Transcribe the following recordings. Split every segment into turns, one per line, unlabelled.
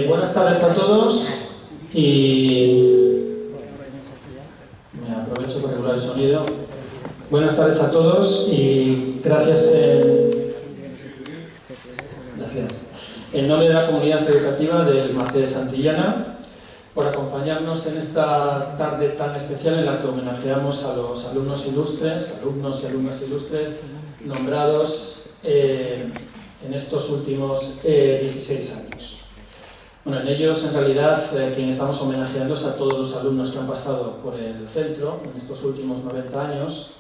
Buenas tardes a todos y me aprovecho para regular el sonido. Buenas tardes a todos y gracias en nombre de la comunidad educativa del Marqués de Santillana por acompañarnos en esta tarde tan especial en la que homenajeamos a los alumnos ilustres, alumnos y alumnas ilustres nombrados en estos últimos 16 años. Bueno, en ellos, en realidad, quien estamos homenajeando es a todos los alumnos que han pasado por el centro en estos últimos 90 años,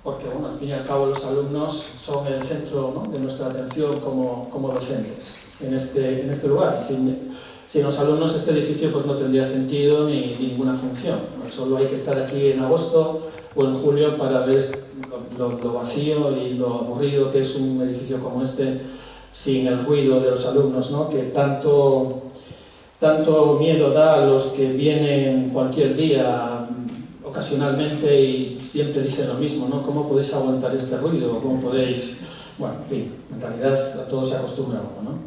porque, bueno, al fin y al cabo los alumnos son el centro, ¿no?, de nuestra atención como docentes en este lugar. Sin los alumnos este edificio pues, no tendría sentido ni ninguna función. Solo hay que estar aquí en agosto o en julio para ver lo vacío y lo aburrido que es un edificio como este, sin el ruido de los alumnos, ¿no?, que tanto miedo da a los que vienen cualquier día, ocasionalmente, y siempre dicen lo mismo, ¿no? ¿Cómo podéis aguantar este ruido? ¿Cómo podéis...? Bueno, en fin, en realidad a todo se acostumbra uno, ¿no?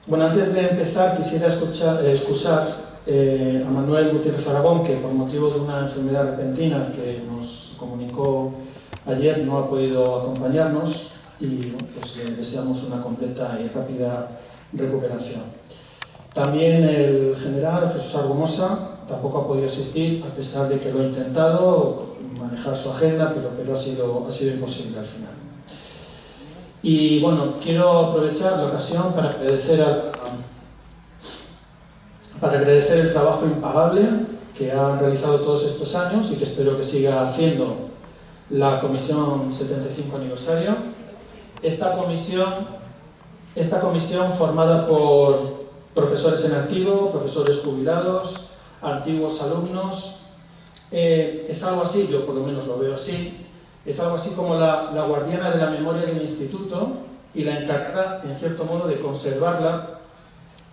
Bueno, antes de empezar quisiera excusar a Manuel Gutiérrez Aragón, que por motivo de una enfermedad repentina que nos comunicó ayer no ha podido acompañarnos, y bueno, pues le deseamos una completa y rápida recuperación. También el general Jesús Argumosa tampoco ha podido asistir, a pesar de que lo ha intentado manejar su agenda, pero ha sido imposible al final. Y bueno, quiero aprovechar la ocasión para agradecer el trabajo impagable que han realizado todos estos años y que espero que siga haciendo la Comisión 75 Aniversario. Esta comisión formada por profesores en activo, profesores jubilados, antiguos alumnos, es algo así, yo por lo menos lo veo así, es algo así como la guardiana de la memoria del instituto y la encargada, en cierto modo, de conservarla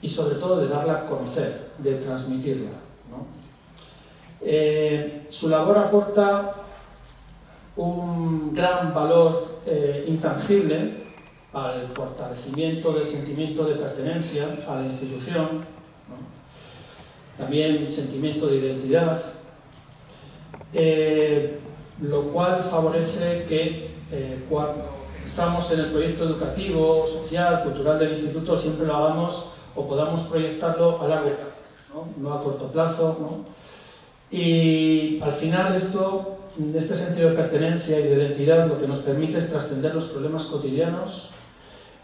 y sobre todo de darla a conocer, de transmitirla, ¿no? Su labor aporta un gran valor intangible al fortalecimiento del sentimiento de pertenencia a la institución, ¿no? También sentimiento de identidad, lo cual favorece que cuando pensamos en el proyecto educativo, social, cultural del instituto, siempre lo hagamos o podamos proyectarlo a largo plazo, no a corto plazo, ¿no? Y al final este sentido de pertenencia y de identidad lo que nos permite es trascender los problemas cotidianos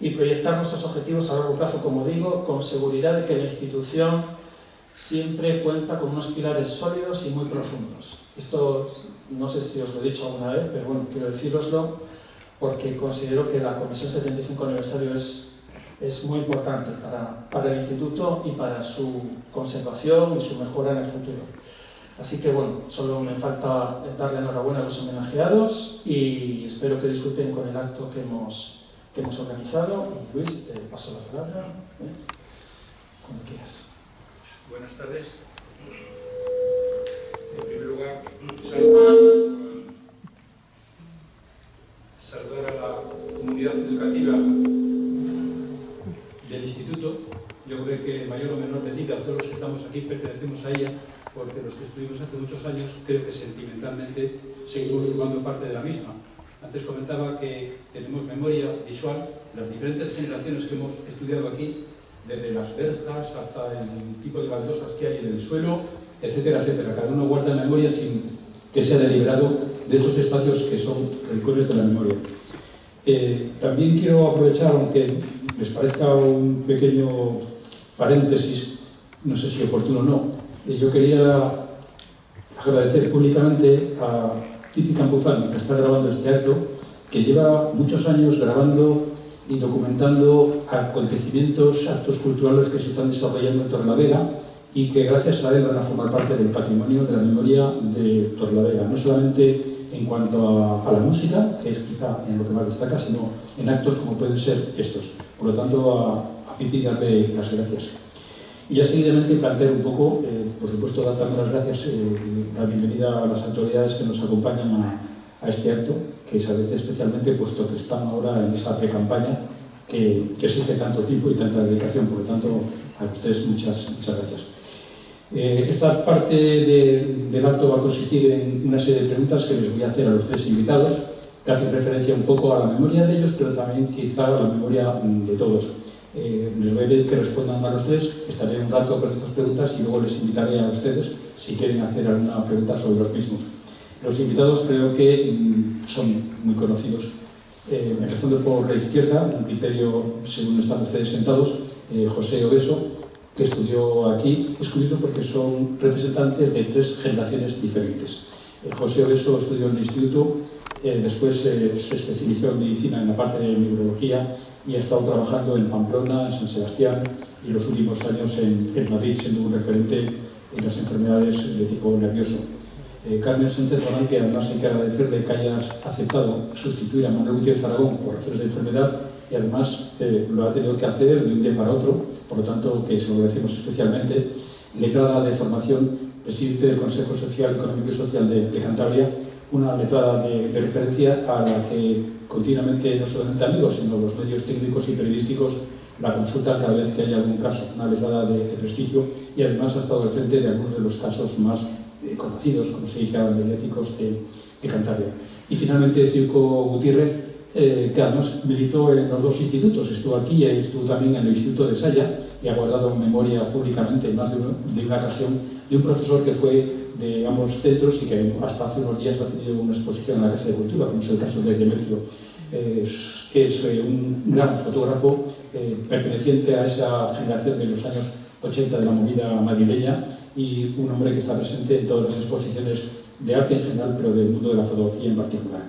y proyectar nuestros objetivos a largo plazo, como digo, con seguridad de que la institución siempre cuenta con unos pilares sólidos y muy profundos. Esto no sé si os lo he dicho alguna vez, pero bueno, quiero decíroslo porque considero que la Comisión 75 Aniversario es muy importante para el instituto y para su conservación y su mejora en el futuro. Así que bueno, solo me falta darle enhorabuena a los homenajeados y espero que disfruten con el acto que hemos organizado. Y Luis, te paso la palabra, cuando quieras.
Buenas tardes. En primer lugar, saludar a la comunidad educativa del instituto. Yo creo que en mayor o menor medida todos los que estamos aquí pertenecemos a ella, porque los que estuvimos hace muchos años creo que sentimentalmente seguimos formando parte de la misma. Antes comentaba que tenemos memoria visual, las diferentes generaciones que hemos estudiado aquí, desde las verjas hasta el tipo de baldosas que hay en el suelo, etcétera, etcétera. Cada uno guarda memoria sin que sea deliberado de estos espacios que son rincones de la memoria. También quiero aprovechar, aunque les parezca un pequeño paréntesis, no sé si oportuno o no, yo quería agradecer públicamente a Titi Campuzano, que está grabando este acto, que lleva muchos años grabando y documentando acontecimientos, actos culturales que se están desarrollando en Torrelavega y que gracias a él van a formar parte del patrimonio de la memoria de Torrelavega, no solamente en cuanto a la música, que es quizá en lo que más destaca, sino en actos como pueden ser estos. Por lo tanto, a
permitid darle las gracias. Y ya seguidamente plantear un poco, por supuesto, dar también las gracias y la bienvenida a las autoridades que nos acompañan a este acto, que se agradece especialmente puesto que están ahora en esa pre-campaña que exige tanto tiempo y tanta dedicación. Por lo tanto, a ustedes muchas gracias. Esta parte del acto va a consistir en una serie de preguntas que les voy a hacer a los tres invitados, que hacen referencia un poco a la memoria de ellos, pero también quizá a la memoria de todos. Les voy a pedir que respondan a los tres, estaré un rato con estas preguntas y luego les invitaré a ustedes si quieren hacer alguna pregunta sobre los mismos. Los invitados creo que son muy conocidos. Empezando por la izquierda, un criterio según están ustedes sentados, José Obeso, que estudió aquí. Es curioso porque son representantes de tres generaciones diferentes. José Obeso estudió en el instituto, después se especializó en medicina en la parte de neurología y ha estado trabajando en Pamplona, en San Sebastián y los últimos años en Madrid, siendo un referente en las enfermedades de tipo nervioso. Carmen Sánchez Morán, que además hay que agradecerle que hayas aceptado sustituir a Manuel Gutiérrez Aragón por razones de enfermedad y además lo ha tenido que hacer de un día para otro, por lo tanto que se lo agradecemos especialmente. Letrada de formación, presidente del Consejo Social, Económico y Social de Cantabria, una letrada de referencia a la que continuamente no solamente amigos, sino los medios técnicos y periodísticos la consultan cada vez que hay algún caso, una letrada de prestigio y además ha estado al frente de algunos de los casos más conocidos, como se dice ahora, mediáticos de Cantabria. Y finalmente Circo Gutiérrez, que además militó en los dos institutos, estuvo aquí y estuvo también en el Instituto de Saya y ha guardado memoria públicamente en más de una ocasión de un profesor que fue de ambos centros y que hasta hace unos días ha tenido una exposición en la Casa de Cultura, como es el caso de Demetrio. Es un gran fotógrafo perteneciente a esa generación de los años 80 de la movida madrileña y un hombre que está presente en todas las exposiciones de arte en general, pero del mundo de la fotografía en particular.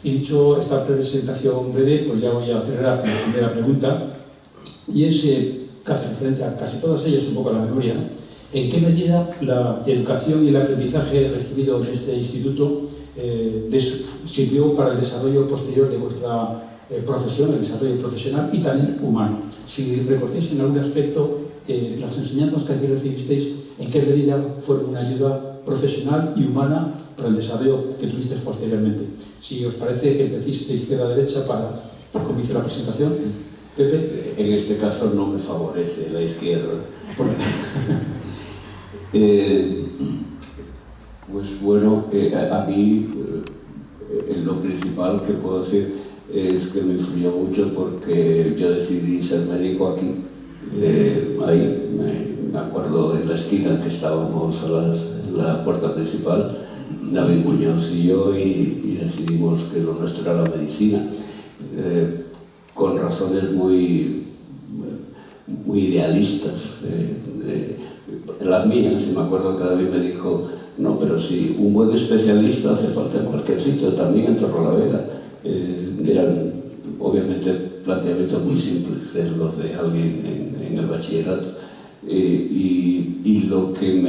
Y dicho esta presentación breve, pues ya voy a hacer la primera pregunta, y es que hace referencia a casi todas ellas, un poco a la memoria, ¿no? ¿En qué medida la educación y el aprendizaje recibido en este instituto sirvió para el desarrollo posterior de vuestra profesión, el desarrollo profesional y también humano? Si recordáis en algún aspecto las enseñanzas que aquí recibisteis, ¿en qué medida fueron una ayuda profesional y humana para el desarrollo que tuvisteis posteriormente? Si os parece que empecéis de izquierda a derecha para comience la presentación. Pepe.
En este caso no me favorece la izquierda. Pues bueno, a mí lo principal que puedo decir es que me influyó mucho porque yo decidí ser médico aquí. Ahí me acuerdo de la esquina en que estábamos en la puerta principal, David Muñoz y yo, y decidimos que lo nuestro era la medicina, con razones muy idealistas. Las mías, y me acuerdo que David me dijo, no, pero si un buen especialista hace falta en cualquier sitio, también en Torrelavega. Eran obviamente planteamientos muy simples, es los de alguien en el bachillerato. Y lo que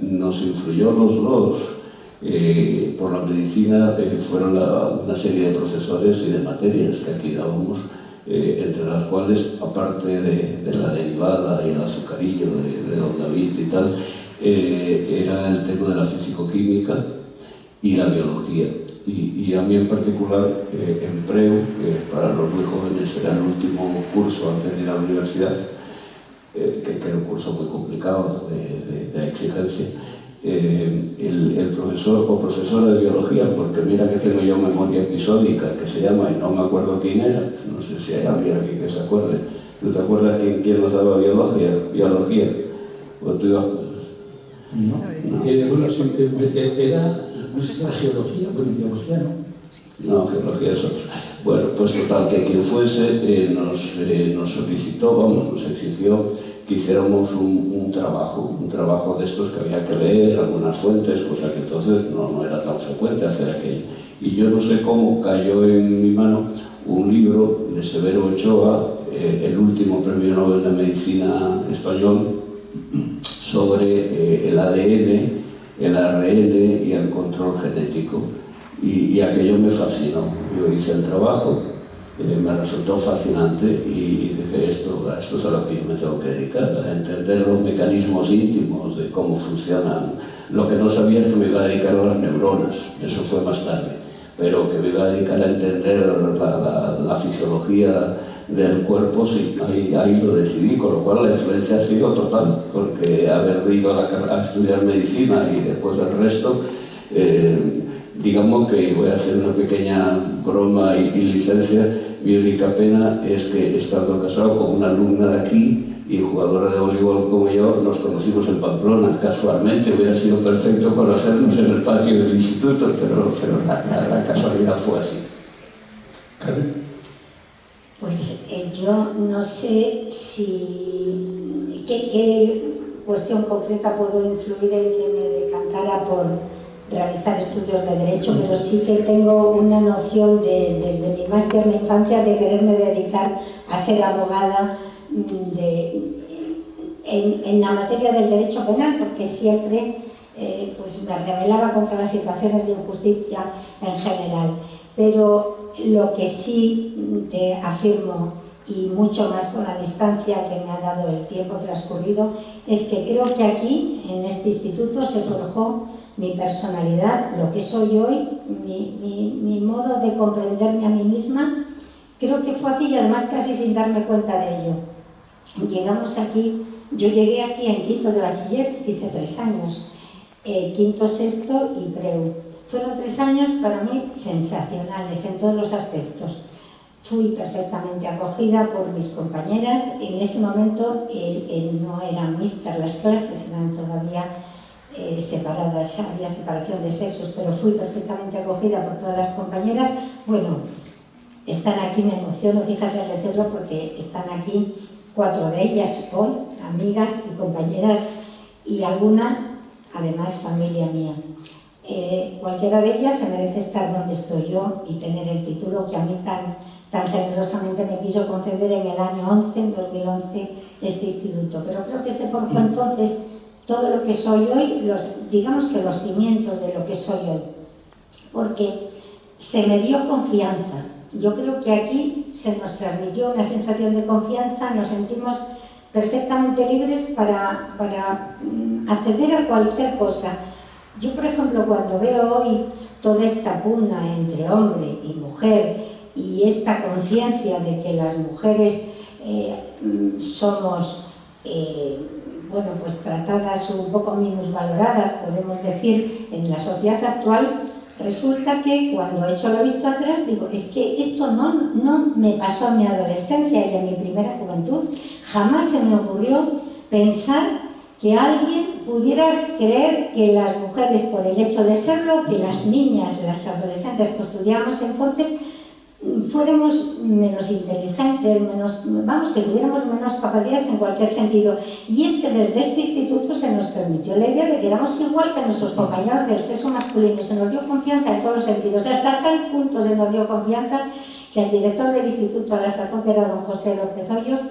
nos influyó los dos por la medicina fueron una serie de profesores y de materias que aquí dábamos, entre las cuales, aparte de la derivada y el azucarillo de don David y tal, era el tema de la fisicoquímica y la biología. Y a mí en particular, en PREU, que para los muy jóvenes era el último curso antes de ir a la universidad, que era un curso muy complicado de exigencia, el profesor o profesora de biología, porque mira que tengo yo memoria episódica, que se llama, y no me acuerdo quién era, no sé si hay alguien aquí que se acuerde. ¿Tú te acuerdas quién nos daba biología? ¿O tú ibas?
No. Bueno, era, no sé si era geología, bueno, biología no.
No, geología es otra. Bueno, pues total, que quien fuese nos solicitó, vamos, nos exigió que hiciéramos un trabajo de estos que había que leer, algunas fuentes, cosa que entonces no era tan frecuente hacer aquello. Y yo no sé cómo cayó en mi mano un libro de Severo Ochoa, el último premio Nobel de Medicina español, sobre el ADN, el ARN y el control genético. Y aquello me fascinó. Yo hice el trabajo me resultó fascinante y dije, a esto es a lo que yo me tengo que dedicar, a entender los mecanismos íntimos de cómo funcionan. Lo que no sabía es que me iba a dedicar a las neuronas, eso fue más tarde, pero que me iba a dedicar a entender la fisiología del cuerpo, sí, ahí lo decidí, con lo cual la influencia ha sido total, porque haber ido a estudiar medicina y después el resto, digamos que voy a hacer una pequeña broma y licencia. Mi única pena es que, estando casado con una alumna de aquí y jugadora de voleibol como yo, nos conocimos en Pamplona. Casualmente hubiera sido perfecto conocernos en el patio del instituto, pero la casualidad fue así.
Carmen.
Pues yo no sé si qué cuestión concreta puedo influir en que me decantara por realizar estudios de Derecho, pero sí que tengo una noción desde mi más tierna infancia de quererme dedicar a ser abogada en la materia del derecho penal, porque siempre pues me rebelaba contra las situaciones de injusticia en general. Pero lo que sí te afirmo, y mucho más con la distancia que me ha dado el tiempo transcurrido, es que creo que aquí, en este instituto, se forjó mi personalidad, lo que soy hoy, mi modo de comprenderme a mí misma. Creo que fue aquí, y además casi sin darme cuenta de ello. Llegamos aquí, yo llegué aquí en quinto de bachiller, hice 3 años, quinto, sexto y preu. Fueron 3 años para mí sensacionales en todos los aspectos. Fui perfectamente acogida por mis compañeras. En ese momento no eran mixtas las clases, eran todavía separadas, había separación de sexos, pero fui perfectamente acogida por todas las compañeras. Bueno, están aquí, me emociono, fíjate al decirlo, porque están aquí 4 de ellas hoy, amigas y compañeras, y alguna, además, familia mía. Cualquiera de ellas se merece estar donde estoy yo y tener el título que a mí tan generosamente me quiso conceder en el año 11, en 2011, este instituto. Pero creo que se forjó entonces todo lo que soy hoy, digamos que los cimientos de lo que soy hoy, porque se me dio confianza. Yo creo que aquí se nos transmitió una sensación de confianza, nos sentimos perfectamente libres para acceder a cualquier cosa. Yo, por ejemplo, cuando veo hoy toda esta pugna entre hombre y mujer y esta conciencia de que las mujeres somos pues tratadas un poco minusvaloradas, podemos decir, en la sociedad actual, resulta que cuando echo la vista atrás digo, es que esto no me pasó en mi adolescencia y en mi primera juventud. Jamás se me ocurrió pensar que alguien pudiera creer que las mujeres, por el hecho de serlo, que las niñas, las adolescentes que estudiábamos entonces, fuéramos menos inteligentes, que tuviéramos menos capacidades en cualquier sentido. Y es que desde este instituto se nos transmitió la idea de que éramos igual que nuestros compañeros del sexo masculino, y se nos dio confianza en todos los sentidos. Hasta tal punto se nos dio confianza que el director del instituto la sacó, que era don José López Hoyos,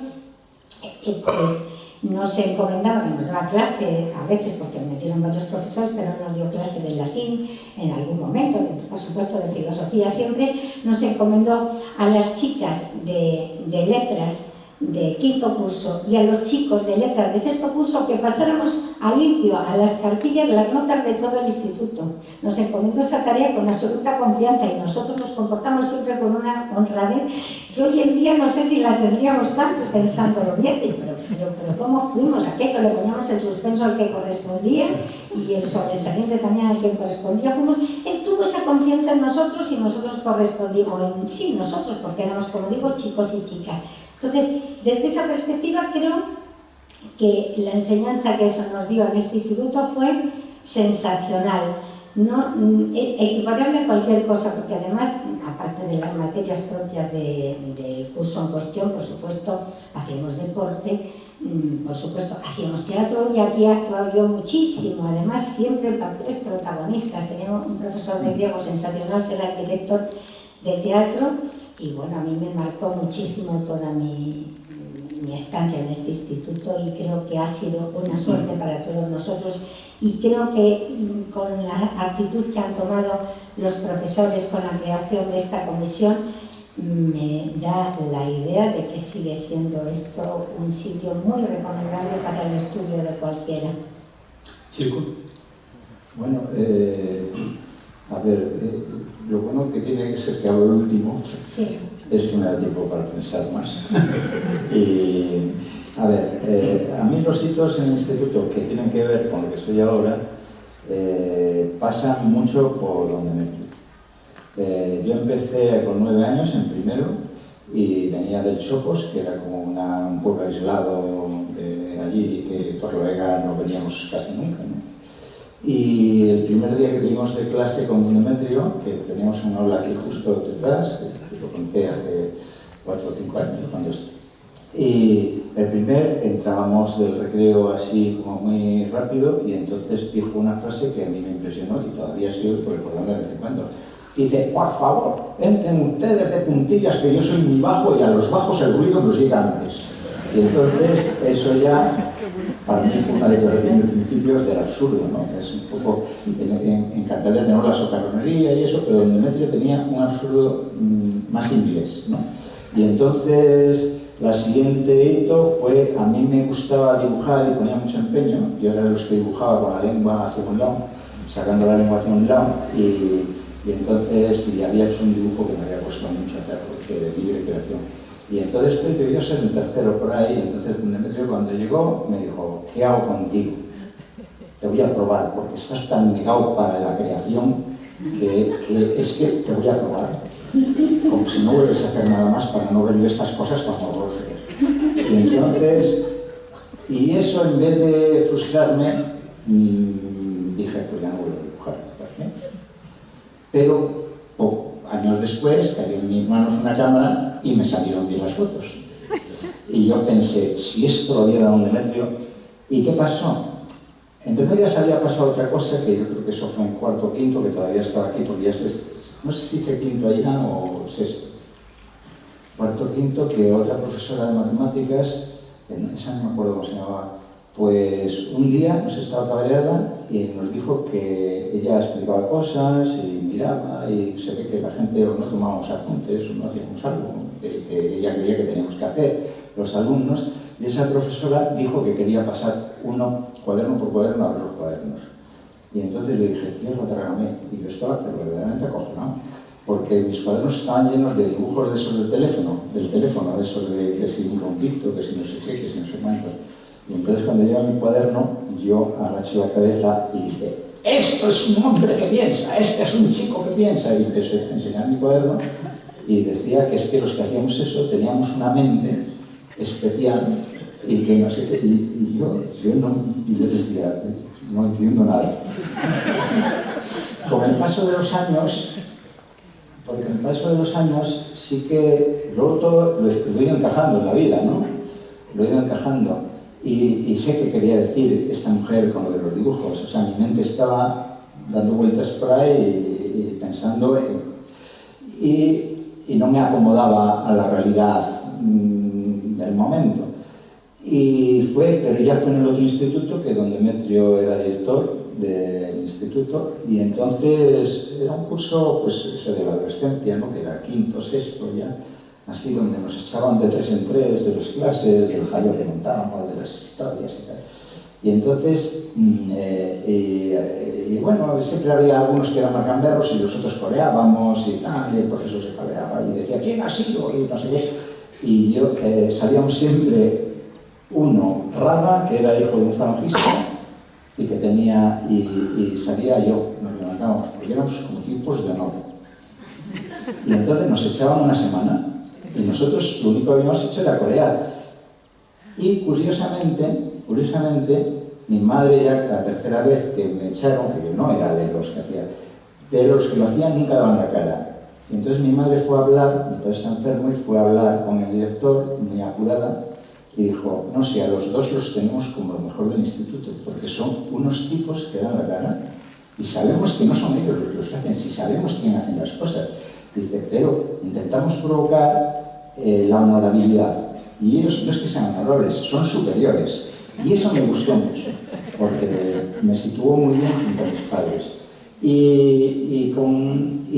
pues nos encomendaba, que nos daba clase a veces, porque metieron varios profesores, pero nos dio clase de latín en algún momento, por supuesto de filosofía siempre. Nos encomendó a las chicas de letras de quinto curso y a los chicos de letras de sexto curso que pasáramos a limpio a las cartillas las notas de todo el instituto. Nos encomendó esa tarea con absoluta confianza y nosotros nos comportamos siempre con una honradez que hoy en día no sé si la tendríamos tanto pensándolo bien, pero ¿cómo fuimos? Aquello le poníamos el suspenso al que correspondía y el sobresaliente también al que correspondía. Él tuvo esa confianza en nosotros y nosotros correspondimos en sí, nosotros, porque éramos, como digo, chicos y chicas. Entonces, desde esa perspectiva creo que la enseñanza que eso nos dio en este instituto fue sensacional, no equiparable a cualquier cosa, porque además, aparte de las materias propias del curso en cuestión, por supuesto, hacíamos deporte, por supuesto, hacíamos teatro, y aquí he actuado yo muchísimo, además siempre en papeles protagonistas. Teníamos un profesor de griego sensacional que era el director de teatro, y bueno, a mí me marcó muchísimo toda mi estancia en este instituto, y creo que ha sido una suerte para todos nosotros, y creo que con la actitud que han tomado los profesores con la creación de esta comisión, me da la idea de que sigue siendo esto un sitio muy recomendable para el estudio de cualquiera.
Circo.
Bueno, a ver, lo bueno que tiene que ser que hablo el último
Sí.
es que me da tiempo para pensar más. Y, a ver, a mí los hitos en el instituto que tienen que ver con lo que soy ahora pasan mucho por donde me metí. Yo empecé con 9 años en primero y venía del Chopos, que era como un pueblo aislado allí, que Torrelavega no veníamos casi nunca, ¿no? Y el primer día que tuvimos de clase con Don Demetrio, que teníamos un aula aquí justo detrás, que lo conté hace 4 o 5 años, cuando y el primer entrábamos del recreo así como muy rápido y entonces dijo una frase que a mí me impresionó y todavía sigo recordando de vez en cuando. Dice, por favor, entren ustedes de puntillas que yo soy muy bajo y a los bajos el ruido nos llega antes. Y entonces eso ya para mí fue una declaración de principios del absurdo, ¿no? Es un poco, en Cantabria tenemos la socarronería y eso, pero Don Demetrio tenía un absurdo más inglés, ¿no? Y entonces la siguiente hito fue, a mí me gustaba dibujar y ponía mucho empeño, yo era de los que dibujaba con la lengua hacia un lado, sacando la lengua hacia un lado, y entonces había hecho un dibujo que me había costado mucho hacerlo, de libre creación. Y entonces debió ser el tercero por ahí, y entonces Don Demetrio cuando llegó me dijo, ¿qué hago contigo? Te voy a probar, porque estás tan negado para la creación que es que te voy a probar. Como si no vuelves a hacer nada más para no ver yo estas cosas tan horrorosas. Y entonces, y eso en vez de frustrarme, dije, pues ya no vuelvo a dibujar. Pero años después cayó en mis manos una cámara y me salieron bien las fotos. Y yo pensé, si esto lo había dado Don Demetrio, ¿y qué pasó? Entre medias había pasado otra cosa, que yo creo que eso fue en cuarto o quinto, que todavía estaba aquí, porque ya no sé si hice quinto allá o sexto. Cuarto o quinto, que otra profesora de matemáticas, esa no me acuerdo cómo se llamaba, pues un día nos estaba cabreada y nos dijo que ella explicaba cosas y miraba y se ve que la gente o no tomábamos apuntes o no hacíamos algo que ella creía que teníamos que hacer los alumnos, y esa profesora dijo que quería pasar uno cuaderno por cuaderno a ver los cuadernos. Y entonces le dije, tío, lo trágame. Y yo estaba verdaderamente acojonado, porque mis cuadernos estaban llenos de dibujos de esos del teléfono, de esos de que si un rompito, que si no sé qué, que si no sé cuánto. Y entonces cuando llega mi cuaderno, yo agacho la cabeza y dije, esto es un hombre que piensa, este es un chico que piensa. Y empecé a enseñar mi cuaderno y decía que es que los que hacíamos eso teníamos una mente especial y que no sé qué, y yo les decía, no entiendo nada. Con el paso de los años, porque en el paso de los años sí que luego todo lo he ido encajando en la vida, ¿no? Lo he ido encajando. Y sé qué quería decir esta mujer con lo de los dibujos. O sea, mi mente estaba dando vueltas por ahí y pensando y no me acomodaba a la realidad del momento. Pero ya fue en el otro instituto, que Don Demetrio era director del instituto, y entonces era un curso, pues ese de la adolescencia, ¿no? Que era quinto, sexto ya, así donde nos echaban de 3 en 3 de las clases, del jaleo que montábamos, de las historias y tal. Y entonces, y bueno, siempre había algunos que eran macamberros y los otros coreábamos y tal, y el profesor se cabreaba y decía, ¿quién ha sido? Y no sé qué. Y yo, salíamos siempre uno, Rama, que era hijo de un falangista, y que tenía, y salía yo, nos levantábamos, porque éramos como tipos de honor. Y entonces nos echaban una semana. Y nosotros lo único que habíamos hecho era corear. Y curiosamente, mi madre ya la tercera vez que me echaron, que yo no era de los que hacía, pero los que lo hacían nunca daban la cara. Y entonces mi madre fue a hablar, mi padre está enfermo, y fue a hablar con el director, muy apurada, y dijo, no sé, a los dos los tenemos como lo mejor del instituto, porque son unos tipos que dan la cara, y sabemos que no son ellos los que hacen, si sabemos quién hacen las cosas. Dice, pero intentamos provocar la honorabilidad. Y ellos no es que sean honorables, son superiores. Y eso me gustó mucho, porque me situó muy bien junto a mis padres. Y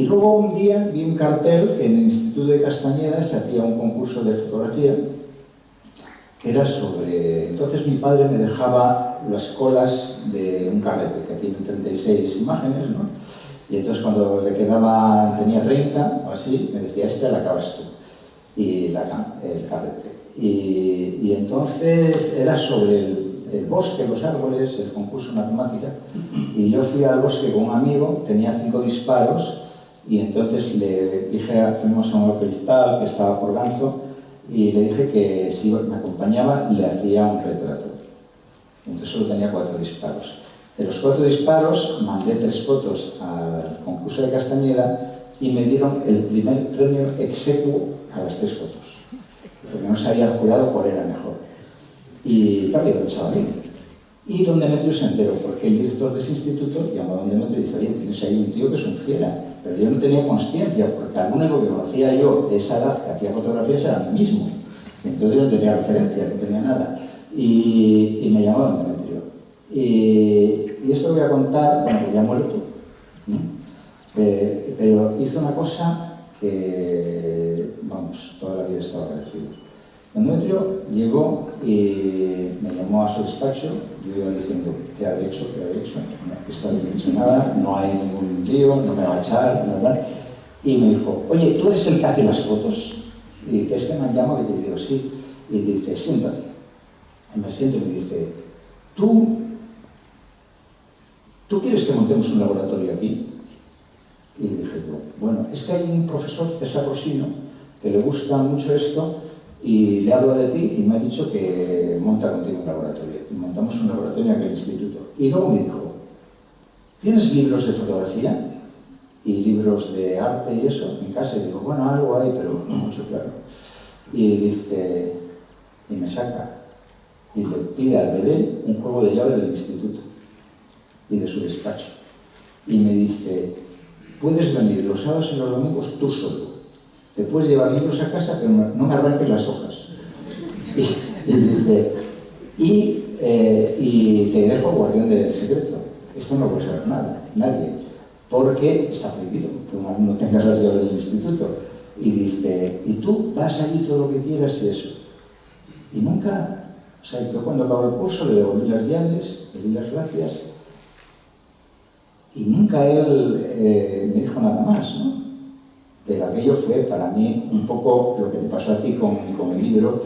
luego un día vi un cartel que en el Instituto de Castañeda se hacía un concurso de fotografía que era sobre... Entonces mi padre me dejaba las colas de un carrete que tiene 36 imágenes, ¿no? Y entonces cuando le quedaba, tenía 30 o así, me decía, esta la acabas tú, y el carrete. Y entonces era sobre el bosque, los árboles, el concurso de matemática, y yo fui al bosque con un amigo, tenía 5 disparos, y entonces le dije, fuimos a un hospital que estaba por Ganzo, y le dije que si me acompañaba le hacía un retrato. Entonces solo tenía 4 disparos. De los 4 disparos mandé 3 fotos al concurso de Castañeda y me dieron el primer premio exequo a las 3 fotos, porque no sabía el jurado cuál era mejor. Y claro, yo pensaba bien. Y don Demetrio se enteró, porque el director de ese instituto llamó a don Demetrio y dice, oye, tienes ahí un tío que es un fiera. Pero yo no tenía consciencia, porque al único que conocía yo de esa edad que hacía fotografías era a mí mismo. Entonces yo no tenía referencia, no tenía nada. Y me llamó don Demetrio. Y esto lo voy a contar, bueno, que ya ha muerto, ¿no? Pero hizo una cosa que, vamos, toda la vida estaba agradecido. Don Demetrio llegó y me llamó a su despacho. Yo iba diciendo, ¿qué había hecho? ¿Qué había hecho? No, esto no he hecho nada, no hay ningún lío, no me va a echar, nada. Y me dijo, oye, ¿tú eres el que hace las fotos? Y ¿qué es que me han llamado? Y yo digo, sí. Y dice, siéntate. Y me siento y me dice, ¿tú quieres que montemos un laboratorio aquí? Y dije yo, bueno, es que hay un profesor, César Rosino, que le gusta mucho esto, y le hablo de ti y me ha dicho que monta contigo un laboratorio. Y montamos un laboratorio en aquel instituto. Y luego me dijo, ¿tienes libros de fotografía y libros de arte y eso en casa? Y digo, bueno, algo hay, pero no mucho, claro. Y dice, y me saca, y le pide al Bedel un juego de llaves del instituto y de su despacho. Y me dice, puedes venir los sábados y los domingos tú solo. Te puedes llevar libros a casa, pero no me arranques las hojas. Y dice, y te dejo guardián del secreto. Esto no puede saber nadie, porque está prohibido que un alumno tenga las llaves del instituto. Y dice, y tú vas allí todo lo que quieras y eso. Y nunca, o sea, yo cuando acabó el curso le devolví las llaves, le di las gracias, y nunca él me dijo nada más, ¿no? Pero aquello fue para mí un poco lo que te pasó a ti con el libro,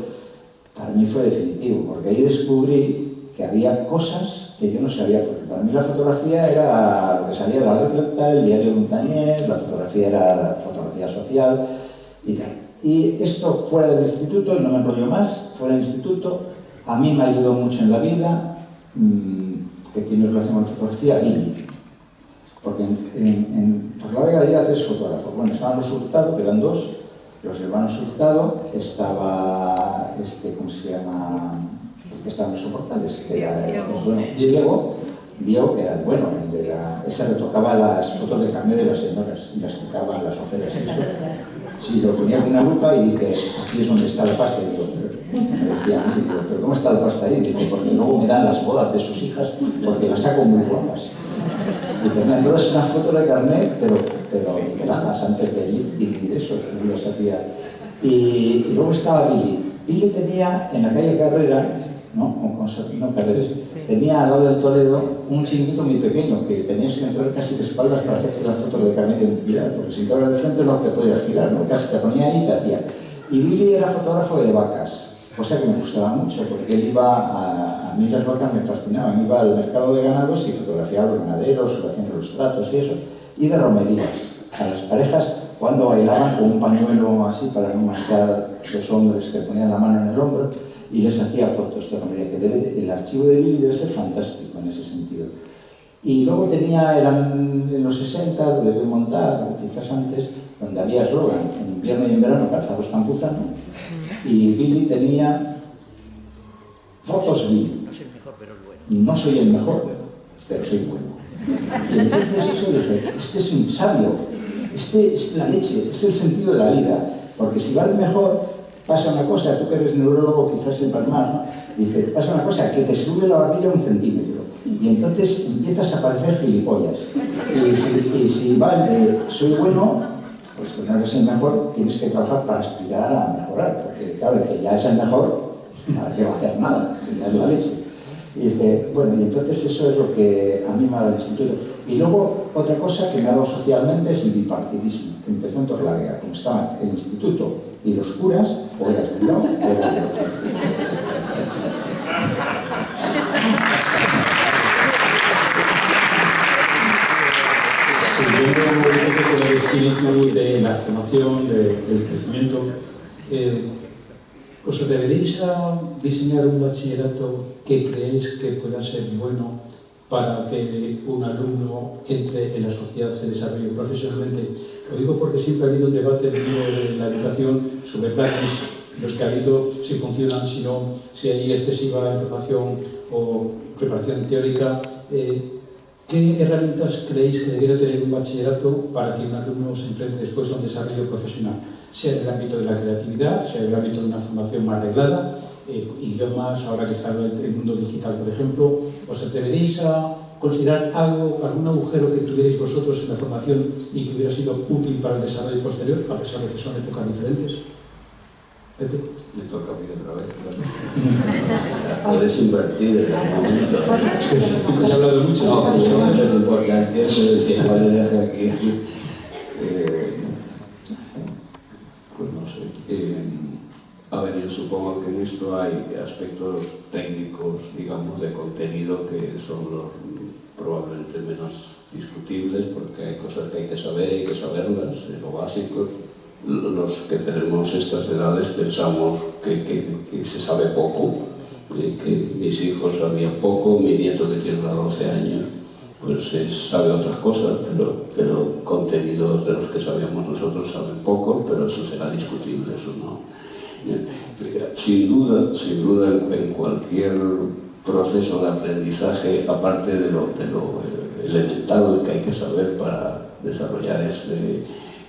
para mí fue definitivo, porque ahí descubrí que había cosas que yo no sabía, porque para mí la fotografía era lo que salía de la Recoleta, el diario Montañés, la fotografía era la fotografía social y tal. Y esto fuera del instituto, no me enrollo más, fuera del instituto, a mí me ayudó mucho en la vida, que tiene relación con la fotografía, Billy. Porque en Torlavega había 3 fotógrafos. Bueno, estaban los Hurtado, que eran 2, los hermanos Hurtado, estaba, ¿cómo se llama? El que estaba en los soportales, que era el bueno, Diego, que era el bueno, ese retocaba las fotos de carnet de las señoras y las quitaba las ojeras. Sí, lo ponía con una lupa y dice, aquí es donde está la pasta. Y digo, me decía, pero ¿cómo está la pasta ahí? Dice, porque luego me dan las bodas de sus hijas porque las saco muy guapas. Y tenían todas unas fotos de carnet, pero niveladas antes de ir y de eso, las hacía. Y luego estaba Billy. Billy tenía en la calle Carrera, Carreras, tenía al lado del Toledo un chiringuito muy pequeño que tenías que entrar casi de espaldas para hacer las fotos de carnet de identidad, porque si te abras de frente no te podías girar, ¿no? Casi te ponía ahí y te hacía. Y Billy era fotógrafo de vacas, cosa que me gustaba mucho, porque él iba a mí las vacas me fascinaban, iba al mercado de ganados y fotografiaba a los ganaderos, haciendo los tratos y eso, y de romerías, a las parejas cuando bailaban con un pañuelo así para no manchar los hombres que ponían la mano en el hombro, y les hacía fotos de romerías, que el archivo de Billy debe ser fantástico en ese sentido. Y luego eran en los 60, lo debe montar, o quizás antes, donde había eslogan, en invierno y en verano, calzados campuzano, y Billy tenía fotos Billy. No soy el mejor, pero soy bueno. Y entonces eso dije, este es un sabio, este es la leche, es el sentido de la vida, porque si vas mejor, pasa una cosa, tú que eres neurólogo quizás sepas más, ¿no? Dice, pasa una cosa, que te sube la barbilla 1 centímetro, y entonces empiezas a parecer gilipollas. Y si vas de soy bueno, pues que no eres el mejor, tienes que trabajar para aspirar a mejorar, porque claro, el que ya es el mejor, ¿para qué va a hacer nada? Ya es la leche. Y dice, bueno, y entonces eso es lo que a mí me ha dado el instituto. Y luego, otra cosa que me ha dado socialmente es el bipartidismo, que empezó en Torlavega, como estaban el instituto y los curas, o eras de un lado, o eras de otro.
Siguiendo un poco con el espíritu de la formación, del crecimiento, ¿os atreveréis a diseñar un bachillerato que creéis que pueda ser bueno para que un alumno entre en la sociedad, se desarrolle profesionalmente? Lo digo porque siempre ha habido un debate dentro de la educación sobre planes, los que ha habido, si funcionan, si no, si hay excesiva información o preparación teórica. ¿Qué herramientas creéis que debería tener un bachillerato para que un alumno se enfrente después a un desarrollo profesional? Sea en el ámbito de la creatividad, sea en el ámbito de una formación más reglada, idiomas, ahora que está el mundo digital, por ejemplo. ¿Os atreveréis a considerar algún agujero que tuvierais vosotros en la formación y que hubiera sido útil para el desarrollo posterior, a pesar de que son épocas diferentes? Pepe.
Me toca a mí otra vez, claro. Puedes invertir en el momento.
He hablado mucho.
No, mucho es importante, eso decía, igual le deje aquí. Pues no sé. A ver, yo supongo que en esto hay aspectos técnicos, digamos, de contenido que son los probablemente menos discutibles, porque hay cosas que hay que saber, hay que saberlas, es lo básico. Los que tenemos estas edades pensamos que se sabe poco, que mis hijos sabían poco, mi nieto que tiene 12 años pues sabe otras cosas, pero contenidos de los que sabíamos nosotros saben poco, pero eso será discutible, eso no. Sin duda en cualquier proceso de aprendizaje, aparte de lo elemental que hay que saber para desarrollar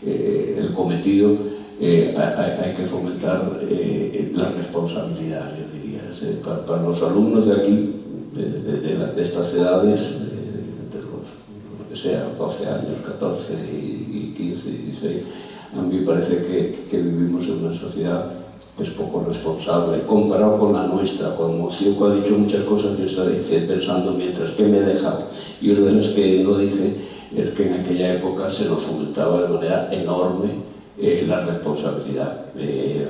el cometido, hay que fomentar la responsabilidad, yo diría. Para los alumnos de aquí, de estas edades, de los que sea 12 años, 14 y 15 y 16, a mí me parece que vivimos en una sociedad que es poco responsable, comparado con la nuestra. Como Ciuco ha dicho muchas cosas, yo estaba pensando mientras que me he dejado. Y una de las que no dice es que en aquella época se nos fomentaba de manera enorme la responsabilidad.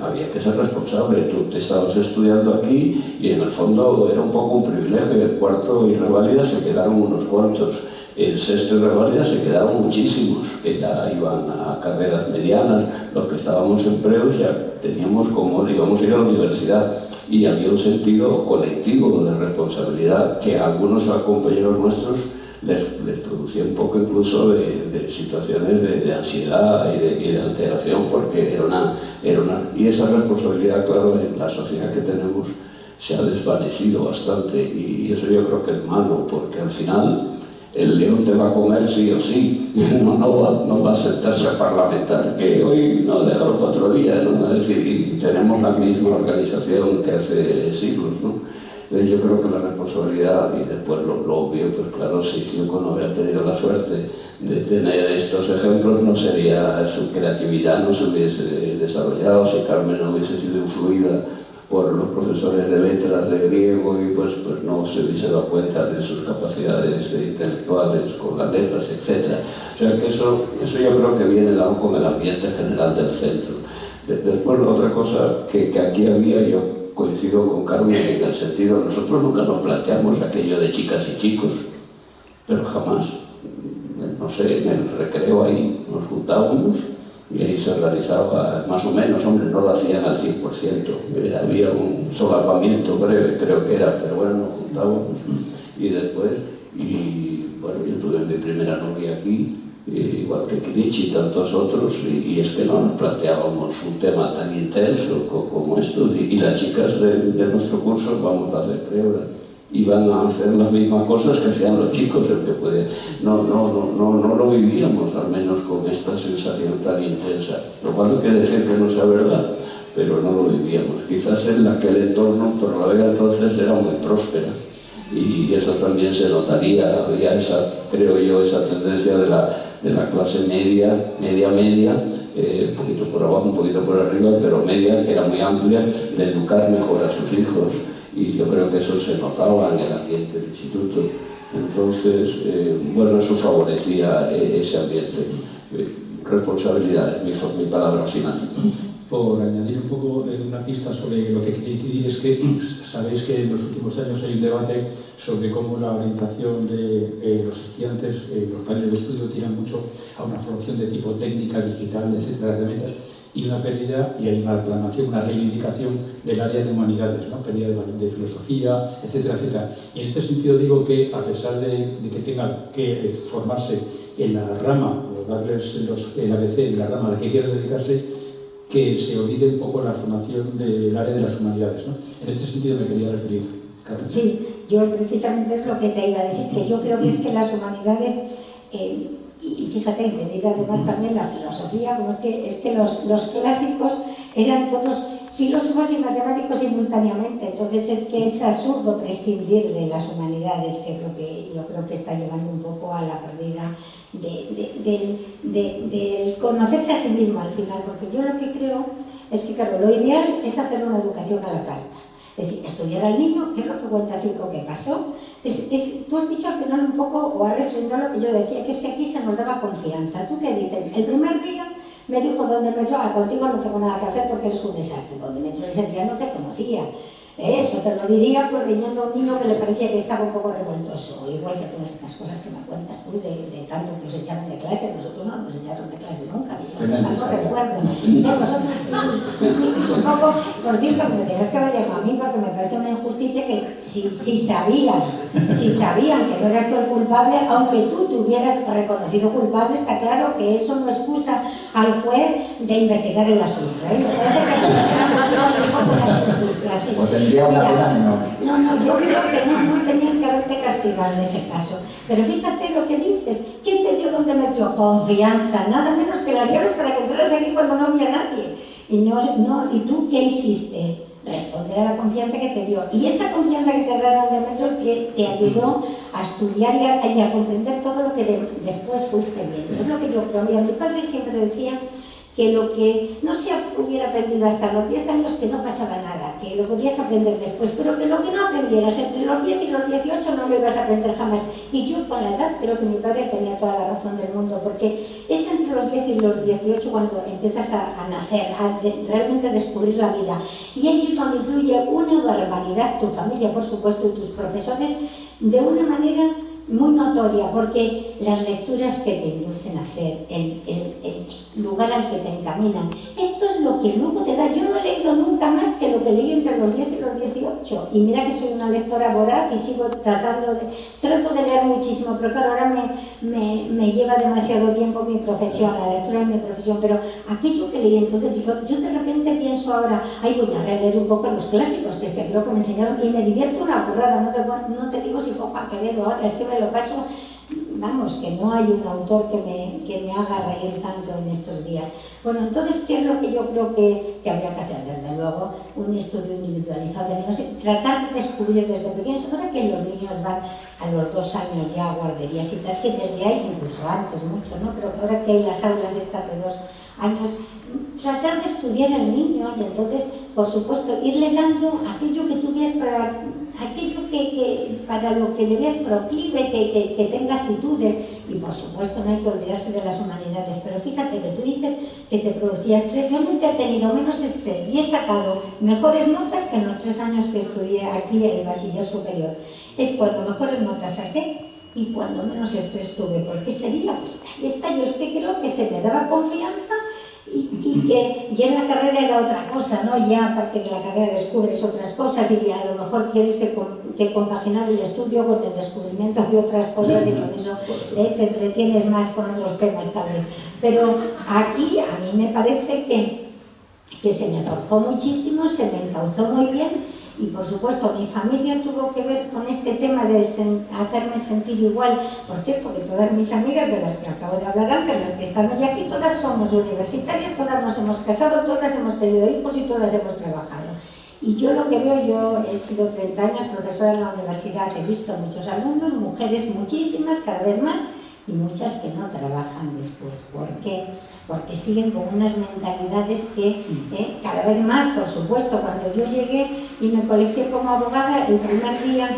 Había que ser responsable. Tú te estabas estudiando aquí y en el fondo era un poco un privilegio. El cuarto y reválida se quedaron unos cuantos. El sexto y reválida se quedaron muchísimos, que ya iban a carreras medianas. Los que estábamos en preus ya teníamos como, digamos, ir a la universidad. Y había un sentido colectivo de responsabilidad que a algunos compañeros nuestros les producía un poco incluso de situaciones de ansiedad y de alteración, porque era una... Y esa responsabilidad, claro, en la sociedad que tenemos se ha desvanecido bastante, y eso yo creo que es malo, porque al final el león te va a comer sí o sí, no va a sentarse a parlamentar, que hoy no, déjalo para otro día, ¿no? Es decir, y tenemos la misma organización que hace siglos, ¿no? Yo creo que la responsabilidad, y después lo obvio, pues claro, si Ciuco no hubiera tenido la suerte de tener estos ejemplos, no sería, su creatividad no se hubiese desarrollado, si Carmen no hubiese sido influida por los profesores de letras de griego y pues no se hubiese dado cuenta de sus capacidades intelectuales con las letras, etc. O sea que eso yo creo que viene dado con el ambiente general del centro. Después la otra cosa que aquí había, yo coincido con Carmen en el sentido, nosotros nunca nos planteamos aquello de chicas y chicos, pero jamás, no sé, en el recreo ahí nos juntábamos y ahí se realizaba más o menos, hombre, no lo hacían al 100%, había un solapamiento breve, creo que era, pero bueno, nos juntábamos y después, y bueno, yo tuve mi primera novia aquí, igual que Kinichi y tantos otros, y es que no nos planteábamos un tema tan intenso como esto, y las chicas de nuestro curso, vamos a hacer pruebas, iban a hacer las mismas cosas que hacían los chicos, el que puede, no lo vivíamos, al menos con esta sensación tan intensa, lo cual no quiere decir que no sea verdad, pero no lo vivíamos. Quizás en aquel entorno, Torlavega entonces era muy próspera, y eso también se notaría. Había esa, creo yo, esa tendencia de la clase media, un poquito por abajo, un poquito por arriba, pero media, que era muy amplia, de educar mejor a sus hijos, y yo creo que eso se notaba en el ambiente del instituto. Entonces, bueno, eso favorecía ese ambiente. Responsabilidades, mi palabra final.
Por añadir un poco una pista sobre lo que quería incidir, es que sabéis que en los últimos años hay un debate sobre cómo la orientación de los estudiantes, los paneles de estudio tiran mucho a una formación de tipo técnica, digital, etcétera, herramientas, y una pérdida, y hay una reclamación, una reivindicación del área de humanidades, ¿no? Pérdida de filosofía, etcétera, etcétera. Y en este sentido digo que, a pesar de que tengan que formarse en la rama, o darles el ABC de la rama a la que quieran dedicarse, que se olvide un poco la formación del área de las humanidades, ¿no? En este sentido me quería referir, Carmen.
Sí, yo precisamente es lo que te iba a decir, que yo creo que es que las humanidades, y fíjate, entendida además también la filosofía, como es que los clásicos eran todos filósofos y matemáticos simultáneamente, entonces es que es absurdo prescindir de las humanidades, que es lo que yo creo que está llevando un poco a la pérdida del conocerse a sí mismo al final, porque yo lo que creo es que, claro, lo ideal es hacer una educación a la carta, es decir, estudiar al niño, qué es lo que cuenta Fico que pasó, tú has dicho al final un poco, o has refrendado lo que yo decía, que es que aquí se nos daba confianza. ¿Tú qué dices? El primer día me dijo dónde me entró, contigo no tengo nada que hacer porque eres un desastre, donde me entró ese día no te conocía. Eso te lo diría pues riñendo a un niño que le parecía que estaba un poco revoltoso, igual que todas estas cosas que me cuentas tú de tanto que os echaron de clase. Nosotros no nos echaron de clase nunca, que yo sepa, no recuerdo. Nosotros fuimos un poco, por cierto, me tienes que haber llamado a mí porque me parece una injusticia que si sabían que no eras tú el culpable, aunque tú te hubieras reconocido culpable, está claro que eso no excusa al juez de investigar el asunto, ¿eh? Me parece que una injusticia así. No, yo creo que no tenían que haberte castigado en ese caso. Pero fíjate lo que dices. ¿Qué te dio donde metió? Confianza, nada menos que las llaves para que entraras aquí cuando no había nadie. ¿Y tú qué hiciste? Responder a la confianza que te dio. Y esa confianza que te da donde metro te ayudó a estudiar y a comprender todo lo que después fuiste viendo. Es lo que yo creo. Mira, mi padre siempre decía que lo que no se hubiera aprendido hasta los 10 años, que no pasaba nada, que lo podías aprender después, pero que lo que no aprendieras entre los 10 y los 18 no lo ibas a aprender jamás. Y yo con la edad creo que mi padre tenía toda la razón del mundo, porque es entre los 10 y los 18 cuando empiezas a nacer, a realmente descubrir la vida. Y ahí es donde influye una barbaridad, tu familia, por supuesto, y tus profesores, de una manera muy notoria, porque las lecturas que te inducen a hacer, el lugar al que te encaminan, esto es lo que luego te da. Yo no he leído nunca más que lo que leí entre los 10 y los 18, y mira que soy una lectora voraz y sigo trato de leer muchísimo, pero claro, ahora me lleva demasiado tiempo mi profesión, la lectura de mi profesión, pero aquello que leí entonces, yo de repente pienso ahora, voy a releer un poco los clásicos que creo que me enseñaron, y me divierto una burrada. No te digo si cojo a Quevedo ahora, es que me lo paso, vamos, que no hay un autor que me haga reír tanto en estos días. Bueno, entonces, ¿qué es lo que yo creo que habría que hacer? Desde luego, un estudio individualizado de niños, tratar de descubrir desde pequeños. Ahora que los niños van a los 2 años ya a guarderías y tal, que desde ahí, incluso antes mucho, ¿no? Pero ahora que hay las aulas estas de 2 años, tratar de estudiar al niño y entonces, por supuesto, irle dando aquello que tú ves aquello que para lo que le veas proclive, que tenga actitudes, y por supuesto no hay que olvidarse de las humanidades. Pero fíjate que tú dices que te producía estrés. Yo nunca he tenido menos estrés y he sacado mejores notas que en los 3 años que estudié aquí en el bachiller superior. Es cuando mejores notas saqué y cuando menos estrés tuve, porque sería, pues ahí está. Yo es que creo que se me daba confianza y que ya en la carrera era otra cosa, ¿no? Ya aparte que la carrera descubres otras cosas y a lo mejor tienes que compaginar el estudio con el descubrimiento de otras cosas y con eso te entretienes más con otros temas también. Pero aquí a mí me parece que se me forjó muchísimo, se me encauzó muy bien. Y por supuesto mi familia tuvo que ver con este tema de hacerme sentir igual. Por cierto, que todas mis amigas de las que acabo de hablar antes, las que están hoy aquí, todas somos universitarias, todas nos hemos casado, todas hemos tenido hijos y todas hemos trabajado. Y yo lo que veo, yo he sido 30 años profesora en la universidad, he visto muchos alumnos, mujeres muchísimas, cada vez más, y muchas que no trabajan después. ¿Por qué? Porque siguen con unas mentalidades que cada vez más, por supuesto, cuando yo llegué y me colegié como abogada, el primer día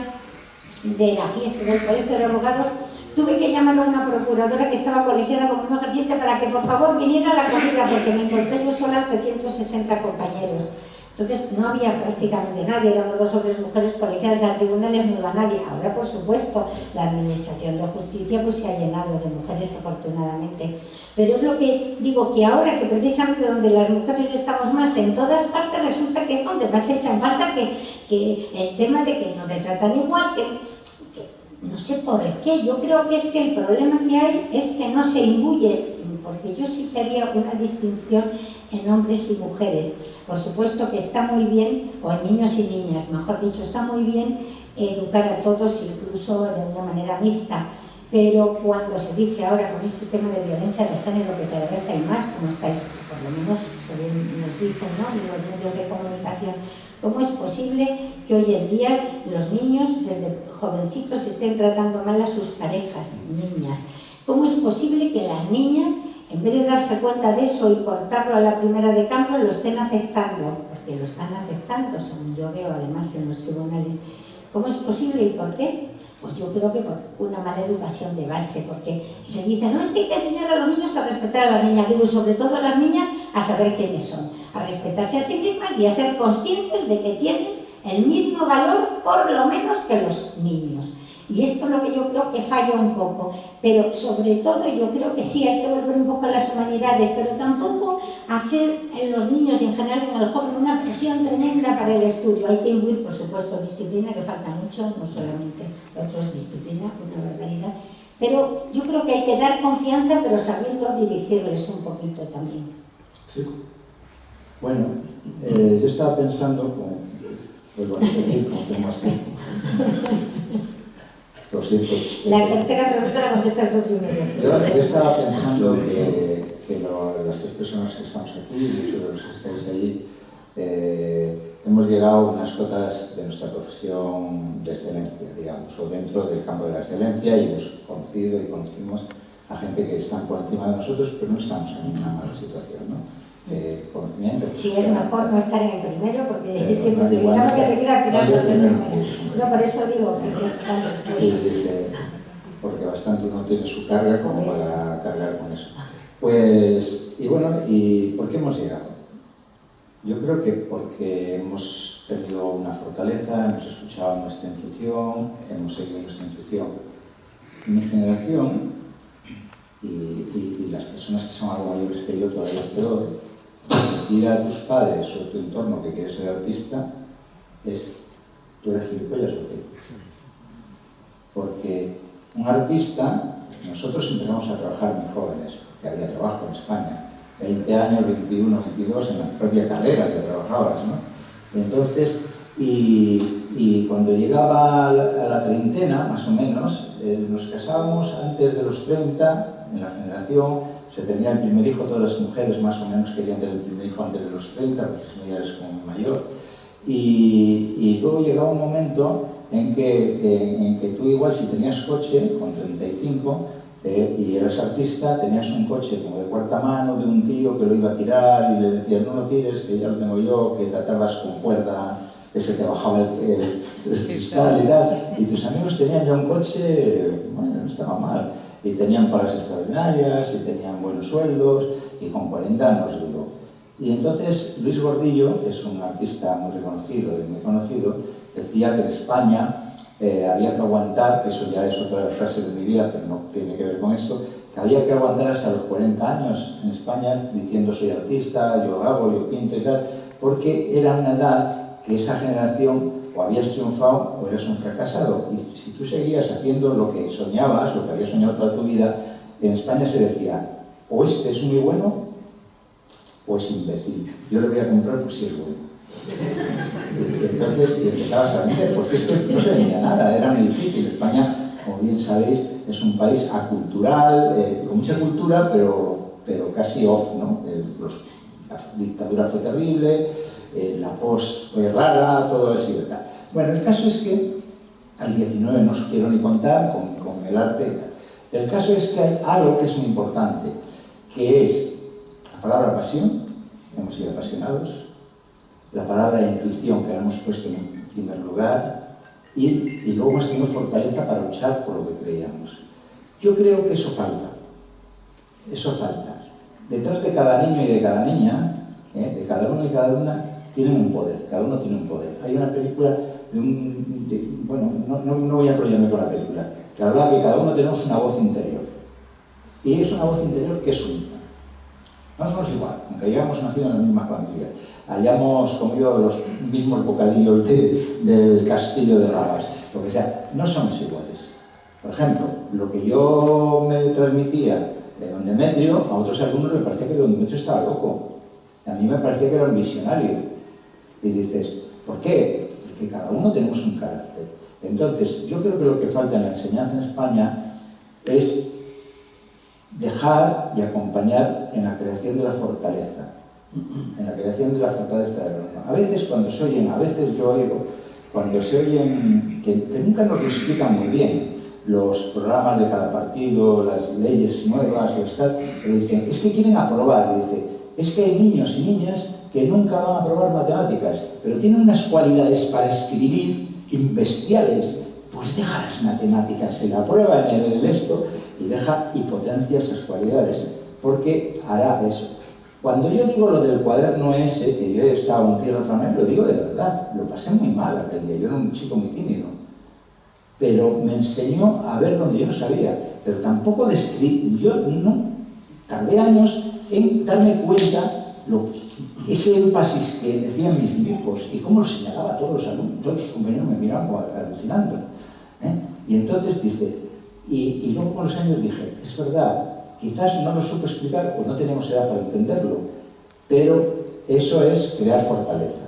de la fiesta del colegio de abogados, tuve que llamar a una procuradora que estaba colegiada como un ejerciente para que por favor viniera a la comida, porque me encontré yo sola entre 160 compañeros. Entonces no había prácticamente nadie, éramos 2 o 3 mujeres colegiadas, a tribunales no iba nadie. Ahora, por supuesto, la Administración de Justicia pues, se ha llenado de mujeres, afortunadamente. Pero es lo que digo, que ahora que precisamente donde las mujeres estamos más en todas partes, resulta que es donde más se echan falta, que el tema de que no te tratan igual, que no sé por qué. Yo creo que es que el problema que hay es que no se imbuye, porque yo sí que haría una distinción en hombres y mujeres. Por supuesto que está muy bien, o en niños y niñas, mejor dicho, está muy bien educar a todos, incluso de una manera mixta, pero cuando se dice ahora con este tema de violencia de género, que cada vez hay más, como estáis, por lo menos nos dicen, ¿no?, en los medios de comunicación, ¿cómo es posible que hoy en día los niños, desde jovencitos, estén tratando mal a sus parejas, niñas? ¿Cómo es posible que las niñas, en vez de darse cuenta de eso y cortarlo a la primera de cambio, lo estén aceptando? Porque lo están aceptando, según yo veo, además, en los tribunales. ¿Cómo es posible y por qué? Pues yo creo que por una mala educación de base, porque se dice, no, es que hay que enseñar a los niños a respetar a las niñas, digo, y sobre todo a las niñas a saber quiénes son, a respetarse a sí mismas y a ser conscientes de que tienen el mismo valor, por lo menos, que los niños. Y esto es lo que yo creo que falla un poco, pero sobre todo yo creo que sí hay que volver un poco a las humanidades, pero tampoco hacer en los niños y en general en el joven una presión tremenda para el estudio. Hay que imbuir, por supuesto, disciplina, que falta mucho, no solamente lo otro es disciplina, una barbaridad, pero yo creo que hay que dar confianza, pero sabiendo dirigirles un poquito también.
Sí.
Bueno, yo estaba pensando, vuelvo a repetir, como tengo más tiempo. Lo siento.
La tercera pregunta la contestas tú primero.
Yo estaba pensando que las 3 personas que estamos aquí, y muchos de los que estáis allí, hemos llegado a unas cotas de nuestra profesión de excelencia, digamos, o dentro del campo de la excelencia, y hemos conocido y conocimos a gente que están por encima de nosotros, pero no estamos en una mala situación, ¿no? Conocimiento.
Sí, es mejor no estar en el primero, porque si necesitamos que seguir al final no tenemos. No, por eso digo que estás después.
Porque bastante uno tiene su carga como para cargar con eso. Pues, y bueno, ¿y por qué hemos llegado? Yo creo que porque hemos tenido una fortaleza, hemos escuchado nuestra intuición, hemos seguido nuestra intuición. Mi generación, y las personas que son algo mayores que yo todavía peor, decir a tus padres o a tu entorno que quieres ser artista es, ¿tú eres gilipollas o qué? Porque un artista, nosotros empezamos a trabajar muy jóvenes, que había trabajo en España, 20 años, 21, 22, en la propia carrera que trabajabas, ¿no? Entonces, y cuando llegaba a la treintena, más o menos, nos casábamos antes de los 30, en la generación, se tenía el primer hijo, todas las mujeres más o menos querían tener el primer hijo antes de los 30, porque si no ya eres como mayor. Y luego llegaba un momento en que tú igual si tenías coche con 35 y eras artista, tenías un coche como de cuarta mano de un tío que lo iba a tirar y le decías no lo tires, que ya lo tengo yo, que te atabas con cuerda, que se te bajaba el cristal y tal. Y tus amigos tenían ya un coche, bueno, no estaba mal. Y tenían pagas extraordinarias, y tenían buenos sueldos, y con 40 años digo. Y entonces Luis Gordillo, que es un artista muy reconocido y muy conocido, decía que en España había que aguantar, que eso ya es otra frase de mi vida, pero no tiene que ver con esto, que había que aguantar hasta los 40 años en España diciendo soy artista, yo hago, yo pinto y tal, porque era una edad que esa generación o habías triunfado o eras un fracasado. Y si tú seguías haciendo lo que soñabas, lo que habías soñado toda tu vida, en España se decía, o este es muy bueno, o es imbécil. Yo le voy a comprar por si es bueno. Y entonces empezabas a vender, porque es que no se vendía nada, era muy difícil. España, como bien sabéis, es un país acultural, con mucha cultura, pero casi off, ¿no? La dictadura fue terrible, la post fue rara, todo así y tal. Bueno, el caso es que al 19 no os quiero ni contar con el arte y tal. El caso es que hay algo que es muy importante, que es la palabra pasión, hemos sido apasionados, la palabra intuición, que la hemos puesto en primer lugar, y luego hemos tenido fortaleza para luchar por lo que creíamos. Yo creo que eso falta. Eso falta. Detrás de cada niño y de cada niña, de cada uno y cada una, tienen un poder, cada uno tiene un poder. Hay una película bueno, no voy a enrollarme con la película, que habla que cada uno tenemos una voz interior. Y es una voz interior que es única. No somos igual, aunque hayamos nacido en la misma familia, hayamos comido los mismos bocadillos del castillo de Rabas, lo que sea, no somos iguales. Por ejemplo, lo que yo me transmitía de don Demetrio, a otros alumnos les parecía que don Demetrio estaba loco. A mí me parecía que era un visionario. Y dices, ¿por qué? Porque cada uno tenemos un carácter. Entonces, yo creo que lo que falta en la enseñanza en España es dejar y acompañar en la creación de la fortaleza. En la creación de la fortaleza del alumno. A veces cuando se oyen, a veces yo oigo, cuando se oyen, que nunca nos lo explican muy bien, los programas de cada partido, las leyes nuevas, pero dicen, es que quieren aprobar, y dice, es que hay niños y niñas que nunca van a aprobar matemáticas, pero tienen unas cualidades para escribir bestiales, pues deja las matemáticas, se la prueba en el esto y deja y potencia esas cualidades, porque hará eso. Cuando yo digo lo del cuaderno ese, que yo he estado un día otra vez, lo digo de verdad, lo pasé muy mal aquel día, yo era un chico muy tímido, pero me enseñó a ver donde yo no sabía, pero tampoco describí, yo no, tardé años en darme cuenta ese énfasis que decían mis dibujos y cómo lo señalaba a todos los alumnos, todos los compañeros me miraban como alucinando. Y entonces dice, y luego con los años dije, es verdad, quizás no lo supe explicar o no tenemos edad para entenderlo, pero eso es crear fortaleza.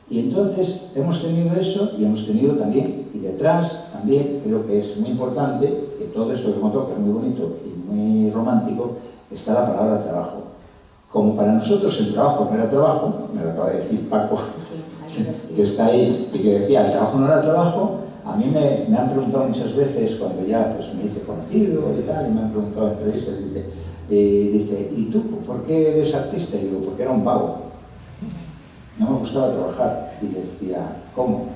Y entonces hemos tenido eso y hemos tenido también, y detrás también creo que es muy importante, que todo esto que contó, que es muy bonito y muy romántico, está la palabra trabajo. Como para nosotros el trabajo no era trabajo, me lo acaba de decir Paco, que está ahí y que decía el trabajo no era trabajo, a mí me han preguntado muchas veces cuando ya pues, me hice conocido y tal, y me han preguntado en entrevistas, dice, ¿y tú por qué eres artista? Y digo, porque era un vago, no me gustaba trabajar. Y decía, ¿cómo?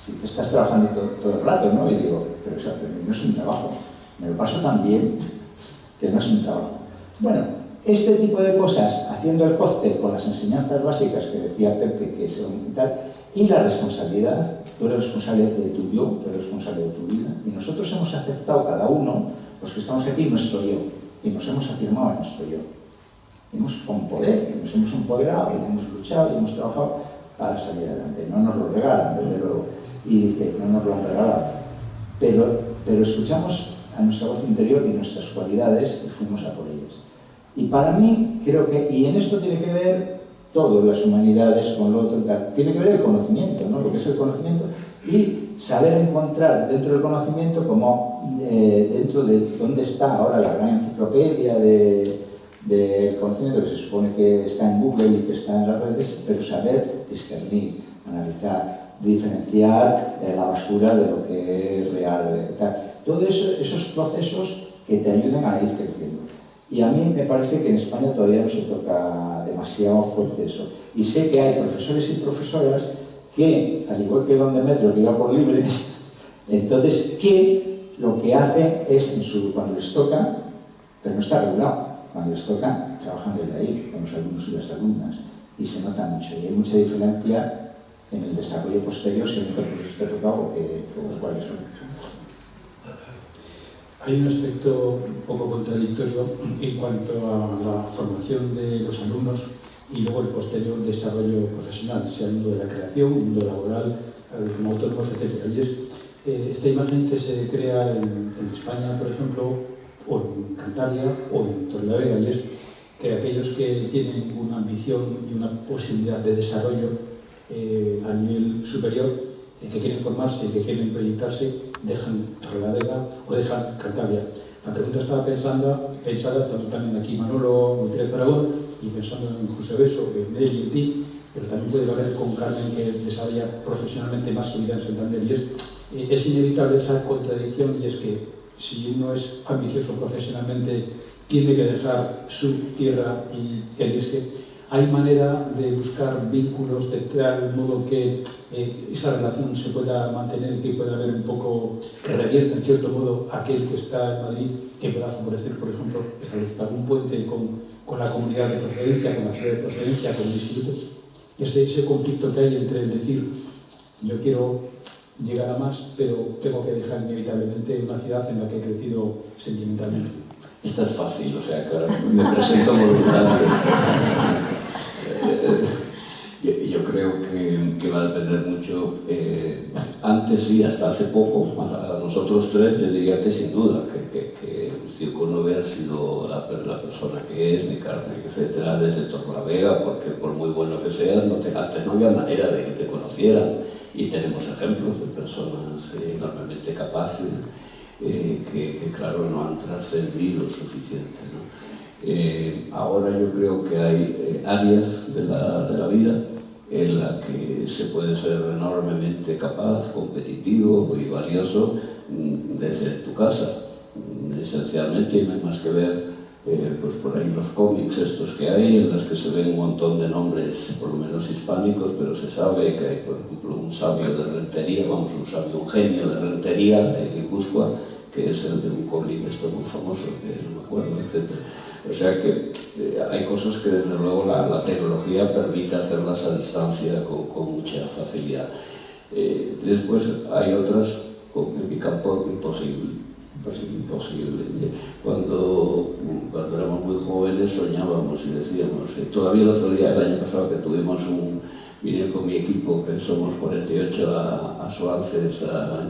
Si te estás trabajando todo el rato, ¿no? Y digo, pero eso no es un trabajo, me lo paso tan bien que no es un trabajo. Bueno, este tipo de cosas, haciendo el cóctel con las enseñanzas básicas que decía Pepe, que son tal, y la responsabilidad, tú eres responsable de tu yo, tú eres responsable de tu vida, y nosotros hemos aceptado cada uno, los que estamos aquí, nuestro yo, y nos hemos afirmado en nuestro yo. Hemos con poder, nos hemos empoderado, y hemos luchado, y hemos trabajado para salir adelante. No nos lo regalan, desde luego, y dice, no nos lo han regalado, pero escuchamos a nuestra voz interior y nuestras cualidades y fuimos a por ellas. Y para mí, creo que, y en esto tiene que ver todo, las humanidades con lo otro, tiene que ver el conocimiento, ¿no? Lo que es el conocimiento, y saber encontrar dentro del conocimiento, como dentro de dónde está ahora la gran enciclopedia del conocimiento, que se supone que está en Google y que está en las redes, pero saber discernir, analizar, diferenciar la basura de lo que es real, tal. Todos esos procesos que te ayuden a ir creciendo. Y a mí me parece que en España todavía no se toca demasiado fuerte eso. Y sé que hay profesores y profesoras que, al igual que don Demetrio, que iba por libre, entonces que lo que hacen es, cuando les toca, pero no está regulado, cuando les toca, trabajan desde ahí, con los alumnos y las alumnas. Y se nota mucho. Y hay mucha diferencia en el desarrollo posterior, según qué proceso te ha tocado o cuáles son.
Hay un aspecto un poco contradictorio en cuanto a la formación de los alumnos y luego el posterior desarrollo profesional, sea el mundo de la creación, el mundo laboral, como autónomos, etc. Y es esta imagen que se crea en España, por ejemplo, o en Cantabria o en Torrelavega, y es que aquellos que tienen una ambición y una posibilidad de desarrollo a nivel superior, que quieren formarse y que quieren proyectarse, dejan Torrelavega o dejan Cantabria. La pregunta estaba pensada, estando también aquí Manolo Gutiérrez Aragón, y pensando en José Beso, en él y en ti, pero también puede valer con Carmen, que desarrolla profesionalmente más su vida en Santander, y es inevitable esa contradicción, y es que si uno es ambicioso profesionalmente tiene que dejar su tierra y el irse. Hay manera de buscar vínculos de tal modo que esa relación se pueda mantener, que pueda haber un poco, que revierta en cierto modo aquel que está en Madrid, que pueda favorecer, por ejemplo, establecer algún puente con la comunidad de procedencia, con la ciudad de procedencia, con el instituto. Ese conflicto que hay entre el decir, yo quiero llegar a más, pero tengo que dejar inevitablemente una ciudad en la que he crecido sentimentalmente.
Esto es fácil, o sea, que ahora me presento voluntario. Yo creo que va a depender mucho, antes sí, hasta hace poco, a nosotros tres, yo diría que sin duda, que Circo no hubiera sido la persona que es, ni Carmen, etcétera, desde Torrelavega, porque por muy bueno que seas, antes no había manera de que te conocieran, y tenemos ejemplos de personas enormemente capaces, que claro, no han trascendido lo suficiente, ¿no? Ahora yo creo que hay áreas de la vida en las que se puede ser enormemente capaz, competitivo y valioso desde tu casa, esencialmente, y no hay más que ver pues por ahí los cómics estos que hay, en los que se ven un montón de nombres, por lo menos hispánicos, pero se sabe que hay, por ejemplo, un sabio de Rentería, un genio de Rentería, de Guipúzcoa, que es el de un cómic esto muy famoso, que no me acuerdo, etc. O sea que hay cosas que desde luego la tecnología permite hacerlas a distancia con mucha facilidad. Después hay otras, en mi campo, imposible. Cuando éramos muy jóvenes soñábamos y decíamos, todavía el otro día, el año pasado, que vine con mi equipo, que somos 48, a Suárez,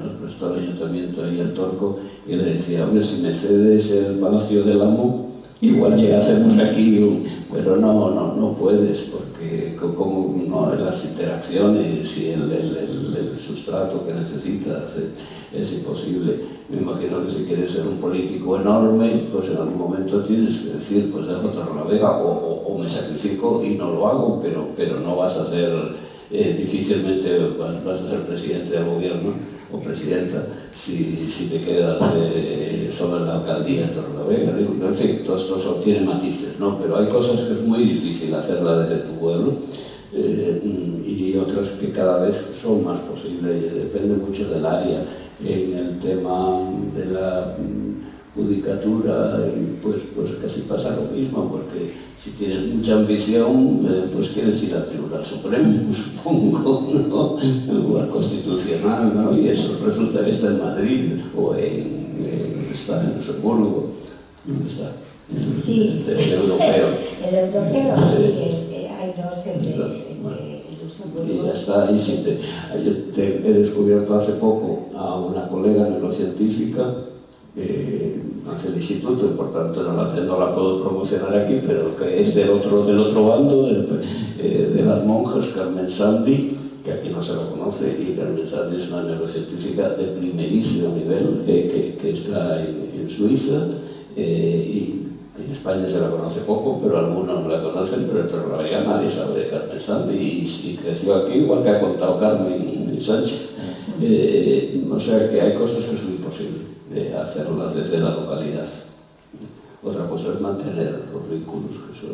nos prestó el ayuntamiento ahí el Torco, y le decía, hombre, si me cedes el Palacio del Amo, igual ya hacemos aquí, pero no puedes, porque como no, las interacciones y el sustrato que necesitas es imposible. Me imagino que si quieres ser un político enorme, pues en algún momento tienes que decir, pues dejo Torrelavega o me sacrifico y no lo hago, pero no vas a ser, difícilmente vas a ser presidente del gobierno o presidenta si te quedas solo en la alcaldía de Torrelavega. En fin, todo esto tiene matices, ¿no? Pero hay cosas que es muy difícil hacerlas desde tu pueblo, y otras que cada vez son más posibles, y depende mucho del área. En el tema de la judicatura, pues casi pasa lo mismo, porque si tienes mucha ambición, pues quieres ir al Tribunal Supremo, supongo, ¿no? El lugar constitucional, ¿no? Y eso resulta que está en Madrid o está en Luxemburgo. ¿Dónde está?
Sí.
El europeo.
El europeo, sí, hay dos, el de Luxemburgo.
Y ya está, y yo he descubierto hace poco a una colega neurocientífica, hace el instituto, y por tanto no la puedo promocionar aquí, pero que es del otro bando, de las monjas, Carmen Sandy, que aquí no se la conoce, y Carmen Sandy es una neurocientífica de primerísimo nivel, que está en Suiza, y en España se la conoce poco, pero algunos la conocen, pero en Torrelavega nadie sabe de Carmen Sandy, y creció aquí, igual que ha contado Carmen Sánchez. O sea que hay cosas que son imposibles hacerlas desde la localidad. Otra cosa es mantener los vínculos, que eso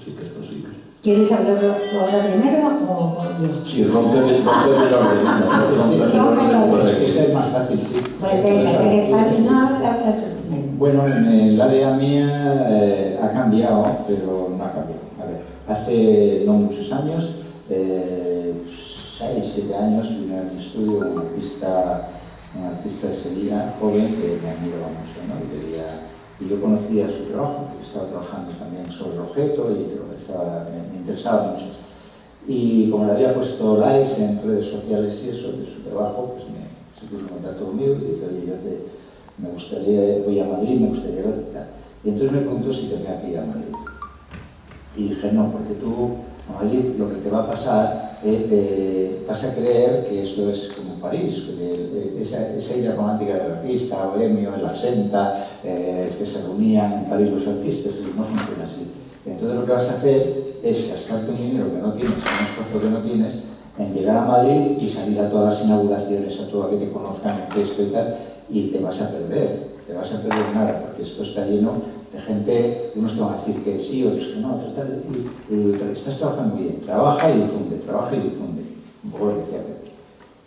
sí que es posible.
¿Quieres hablar tú ahora primero o yo?
Sí, rómpeme la
Pues esta es más fácil, sí.
Pues venga, que es fácil, no, habla tú primero.
Bueno, en el área mía ha cambiado, pero no ha cambiado. A ver, hace no muchos años, 6, 7 años, vine a mi estudio un artista de Sevilla, joven, que me admiraba mucho, ¿no? Y yo conocía su trabajo, que estaba trabajando también sobre el objeto, y me interesaba mucho. Y como le había puesto likes en redes sociales y eso, de su trabajo, pues se puso en contacto conmigo y dice, oye, me gustaría, voy a Madrid, me gustaría verte y tal. Y entonces me preguntó si tenía que ir a Madrid. Y dije, no, porque tú a Madrid lo que te va a pasar, vas a creer que esto es como París, que esa idea romántica del artista, bohemio, el absenta, es que se reunían en París los artistas, y no funciona así. Entonces lo que vas a hacer es gastarte un dinero que no tienes, un esfuerzo que no tienes, en llegar a Madrid y salir a todas las inauguraciones, a todo a que te conozcan esto y tal, y te vas a perder nada, porque esto está lleno de gente, unos te van a decir que sí, otros que no, otros tal, y estás trabajando muy bien, trabaja y difunde, un poco lo que decía Pepe.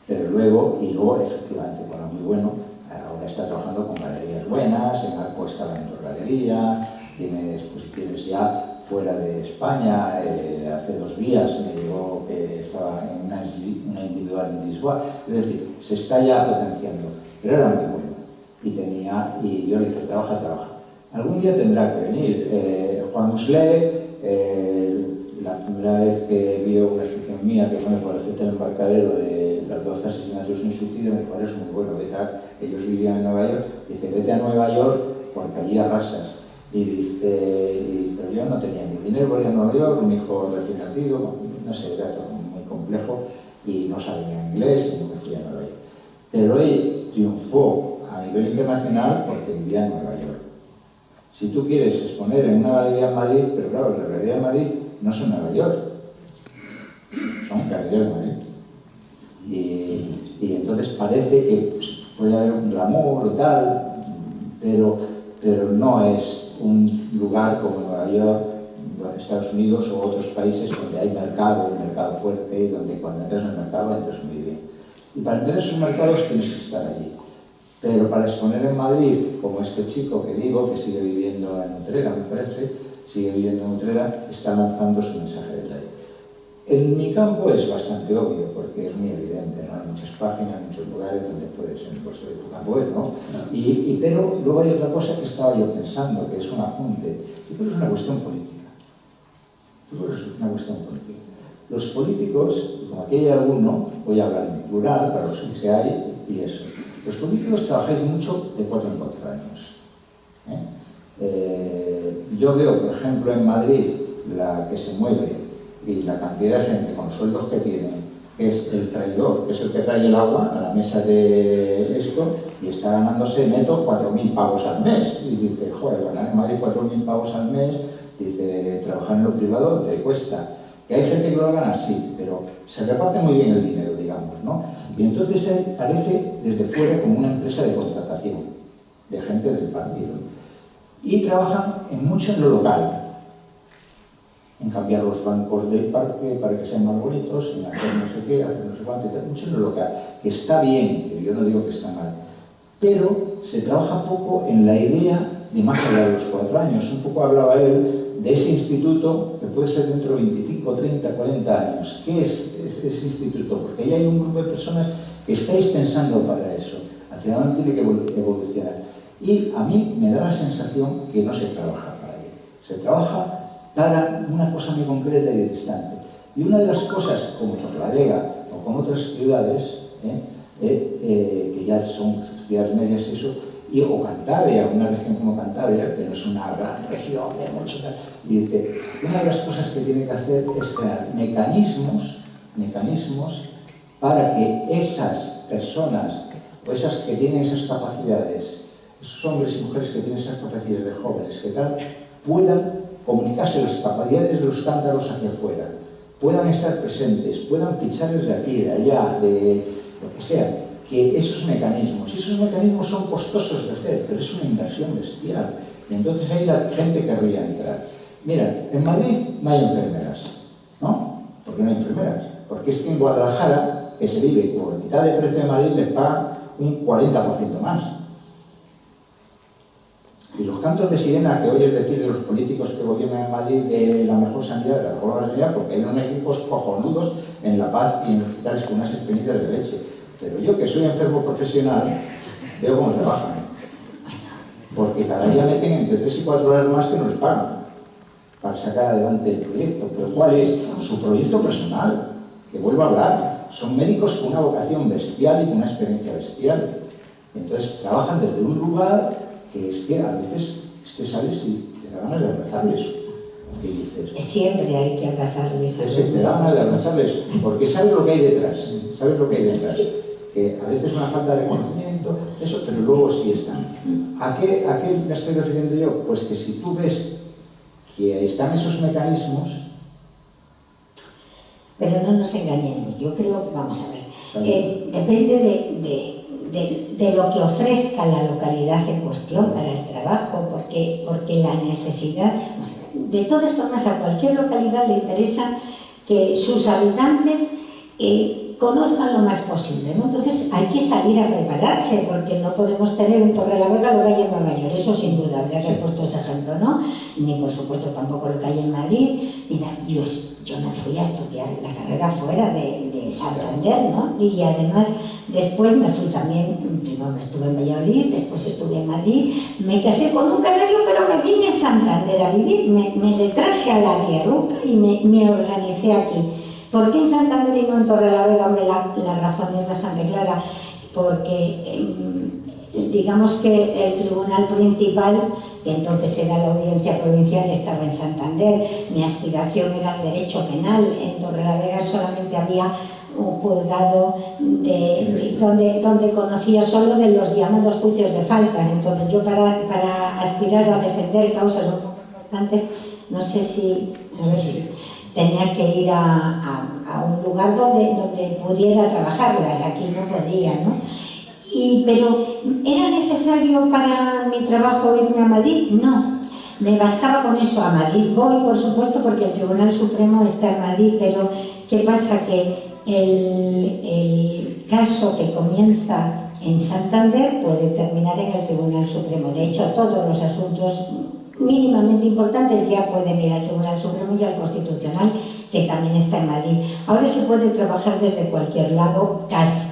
Pero luego efectivamente, bueno, muy bueno, ahora está trabajando con galerías buenas, en Arco estaba en otra galería, tiene exposiciones ya fuera de España, hace 2 días me llegó que estaba en una individual en Lisboa, es decir, se está ya potenciando, pero era muy bueno, y yo le dije, trabaja. Algún día tendrá que venir. Juan Muslé, la primera vez que vio una exposición mía que pone por el centro del embarcadero de los 12 asesinatos sin suicidio, me dijo, es muy bueno, ellos vivían en Nueva York, dice, vete a Nueva York porque allí arrasas. Y dice, pero yo no tenía ni dinero para ir a Nueva York, un hijo recién nacido, no sé, era todo muy complejo y no sabía inglés y no me fui a Nueva York. Pero él triunfó a nivel internacional porque vivía en Nueva York. Si tú quieres exponer en una galería en Madrid, pero claro, las galerías de Madrid no son Nueva York, son galerías de Madrid. Y entonces parece que pues, puede haber un glamour o tal, pero no es un lugar como Nueva York, Estados Unidos o otros países donde hay mercado, un mercado fuerte, y donde cuando entras en el mercado entras muy bien. Y para entrar en esos mercados tienes que estar allí. Pero para exponer en Madrid, como este chico que digo, que sigue viviendo en Utrera, me parece, está lanzando su mensaje desde ahí. En mi campo es bastante obvio, porque es muy evidente, ¿no? Hay muchas páginas, muchos lugares donde puedes, en el puesto de tu campo, ¿no? Pero luego hay otra cosa que estaba yo pensando, que es un apunte. Yo creo que es una cuestión política. Los políticos, como aquí hay alguno, voy a hablar en plural, para los que hay, y eso. Los políticos trabajáis mucho de 4 en 4 años. Yo veo, por ejemplo, en Madrid, la que se mueve y la cantidad de gente con sueldos que tiene, que es el traidor, que es el que trae el agua a la mesa de esto, y está ganándose neto 4.000 pavos al mes. Y dice, joder, ganar en Madrid 4.000 pavos al mes, dice, trabajar en lo privado te cuesta. Que hay gente que lo gana, sí, pero se reparte muy bien el dinero, digamos, ¿no? Y entonces parece desde fuera como una empresa de contratación de gente del partido. Y trabajan mucho en lo local, en cambiar los bancos del parque para que sean más bonitos, en hacer no sé qué, hacer no sé cuánto, mucho en lo local, que está bien, que yo no digo que está mal, pero se trabaja poco en la idea de más allá de los 4 años. Un poco hablaba él de ese instituto que puede ser dentro de 25, 30, 40 años. ¿Qué es ese instituto? Porque ahí hay un grupo de personas que estáis pensando para eso, hacia dónde tiene que evolucionar. Y a mí me da la sensación que no se trabaja para ello. Se trabaja para una cosa muy concreta y distante. Y una de las cosas, como Torlavega o como otras ciudades, que ya son ciudades medias y eso, o Cantabria, una región como Cantabria, que no es una gran región de mucho tal, y dice, una de las cosas que tiene que hacer es crear mecanismos para que esas personas, o esas que tienen esas capacidades, esos hombres y mujeres que tienen esas capacidades de jóvenes, que tal, puedan comunicarse las capacidades de los cántaros hacia afuera, puedan estar presentes, puedan ficharles de aquí, de allá, de lo que sea, que esos mecanismos son costosos de hacer, pero es una inversión bestial. Y entonces ahí la gente querría entrar. Mira, en Madrid no hay enfermeras, ¿no? ¿Por qué no hay enfermeras? Porque es que en Guadalajara, que se vive por mitad de precio de Madrid, les pagan un 40% más. Y los cantos de sirena que oyes decir de los políticos que gobiernan en Madrid de la mejor sanidad, porque hay unos equipos cojonudos en La Paz y en hospitales con unas experiencias de leche. Pero yo, que soy enfermo profesional, veo cómo trabajan. Porque cada día meten entre 3 y 4 horas más que no les pagan para sacar adelante el proyecto. ¿Pero cuál es? Su proyecto personal, que vuelvo a hablar. Son médicos con una vocación bestial y con una experiencia bestial. Entonces trabajan desde un lugar que es que a veces sales y te da ganas de abrazarles. ¿Qué dices?
Siempre hay que abrazarles.
Te da ganas de abrazarles, porque sabes lo que hay detrás. Que a veces una falta de reconocimiento, eso, pero luego sí están. ¿A qué me estoy refiriendo yo? Pues que si tú ves que están esos mecanismos,
Pero no nos engañemos, yo creo que, vamos a ver, depende de lo que ofrezca la localidad en cuestión para el trabajo, porque la necesidad, de todas formas, a cualquier localidad le interesa que sus habitantes conozcan lo más posible, ¿no? Entonces hay que salir a prepararse, porque no podemos tener en Torrelavega lo que hay en Nueva York, eso sin duda, habría que haber puesto ese ejemplo, ¿no? Ni por supuesto tampoco lo que hay en Madrid. Mira, yo me fui a estudiar la carrera fuera de Santander, ¿no? Y además después me fui también, primero estuve en Valladolid, después estuve en Madrid, me casé con un canario, pero me vine a Santander a vivir, me le traje a la tierruca y me organicé aquí. ¿Por qué en Santander y no en Torrelavega? Hombre, la razón es bastante clara, porque digamos que el tribunal principal, que entonces era la audiencia provincial, estaba en Santander. Mi aspiración era el derecho penal. En Torrelavega solamente había un juzgado donde conocía solo de los llamados juicios de faltas. Entonces yo para aspirar a defender causas un poco importantes, no sé si tenía que ir a un lugar donde pudiera trabajarlas. Aquí no podía, ¿no? Pero ¿era necesario para mi trabajo irme a Madrid? No, me bastaba con eso. A Madrid voy, por supuesto, porque el Tribunal Supremo está en Madrid, pero ¿qué pasa? Que el caso que comienza en Santander puede terminar en el Tribunal Supremo. De hecho, todos los asuntos mínimamente importantes ya pueden ir al Tribunal Supremo y al Constitucional, que también está en Madrid. Ahora se puede trabajar desde cualquier lado, casi,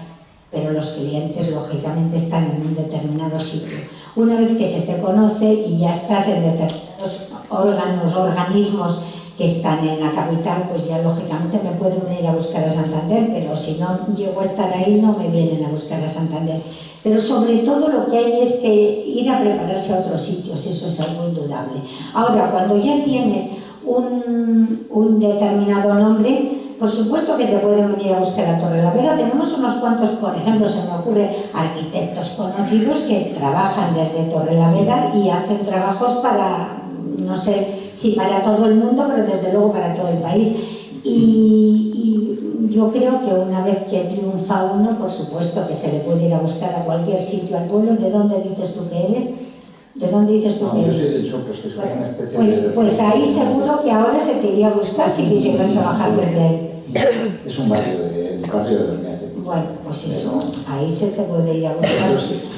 pero los clientes lógicamente están en un determinado sitio. Una vez que se te conoce y ya estás en determinados organismos que están en la capital, pues ya lógicamente me pueden venir a buscar a Santander, pero si no llego a estar ahí no me vienen a buscar a Santander. Pero sobre todo lo que hay es que ir a prepararse a otros sitios, eso es algo indudable. Ahora, cuando ya tienes un determinado nombre, por supuesto que te pueden venir a buscar a Torrelavega. Tenemos unos cuantos, por ejemplo, se me ocurre, arquitectos conocidos que trabajan desde Torrelavega y hacen trabajos para, no sé si para todo el mundo, pero desde luego para todo el país. Y yo creo que una vez que triunfa uno, por supuesto que se le puede ir a buscar a cualquier sitio al pueblo. ¿De dónde dices tú que eres? ¿De dónde dices tú que eres?
Yo soy del Chopos, que es una especie de...
Pues ahí seguro que ahora se te iría a buscar si quisieras trabajar desde ahí.
Es un barrio, el barrio de Dormiace.
Bueno, pues eso, ahí se te puede ir a buscar.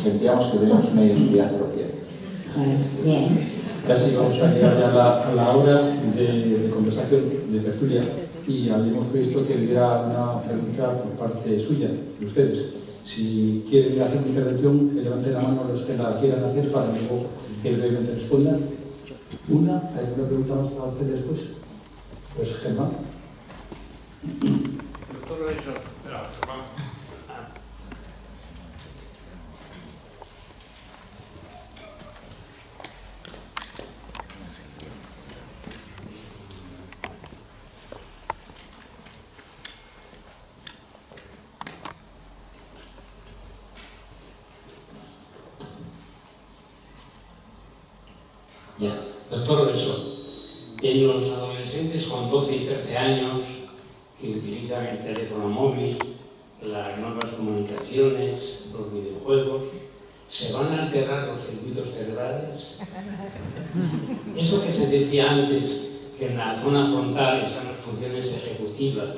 Sentíamos que teníamos una identidad propia.
Bueno, bien.
Casi vamos a llegar ya a la hora de conversación, de tertulia, y habíamos previsto que hubiera una pregunta por parte suya, de ustedes. Si quieren hacer una intervención, que levanten la mano los que la quieran hacer para luego que brevemente respondan. ¿Hay alguna pregunta más para hacer después? Pues Germán.
Todo eso, espera, Germán.
Ya, doctor Oreso, en los adolescentes con 12 y 13 años que utilizan el teléfono móvil, las nuevas comunicaciones, los videojuegos, ¿se van a alterar los circuitos cerebrales? Eso que se decía antes, que en la zona frontal están las funciones ejecutivas,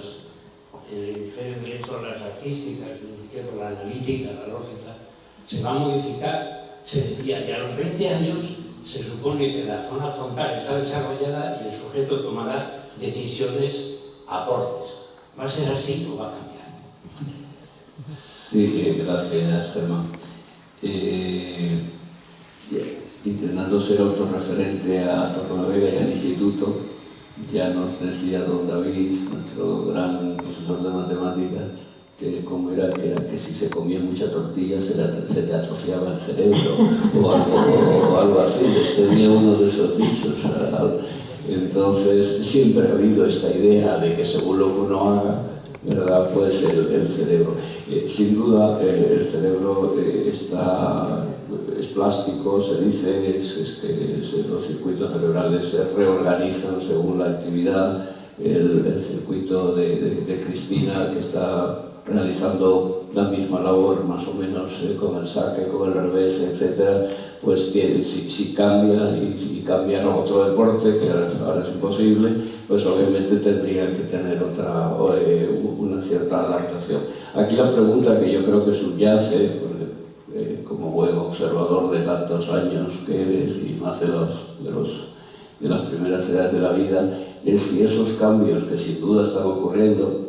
en el hemisferio derecho las artísticas, en el izquierdo la analítica, la lógica, se va a modificar. Se decía, y a los 20 años se supone que la zona frontal está desarrollada y el sujeto tomará decisiones acordes. ¿Va a ser así o va a cambiar?
Sí, gracias, Germán. Intentando ser autorreferente a Torrelavega y al instituto, ya nos decía don David, nuestro gran profesor de matemáticas, que como era que si se comía mucha tortilla se te atrofiaba el cerebro o algo así. Tenía uno de esos dichos. Entonces siempre ha habido esta idea de que según lo que uno haga, ¿verdad? Pues el cerebro. Sin duda el cerebro es plástico, se dice, es que los circuitos cerebrales se reorganizan según la actividad el circuito de Cristina, que está realizando la misma labor más o menos con el saque, con el revés, etc., pues si cambia y cambia a otro deporte, que ahora es imposible, pues obviamente tendría que tener una cierta adaptación. Aquí la pregunta que yo creo que subyace, porque, como buen observador de tantos años que eres y más de las primeras edades de la vida, es si esos cambios que sin duda están ocurriendo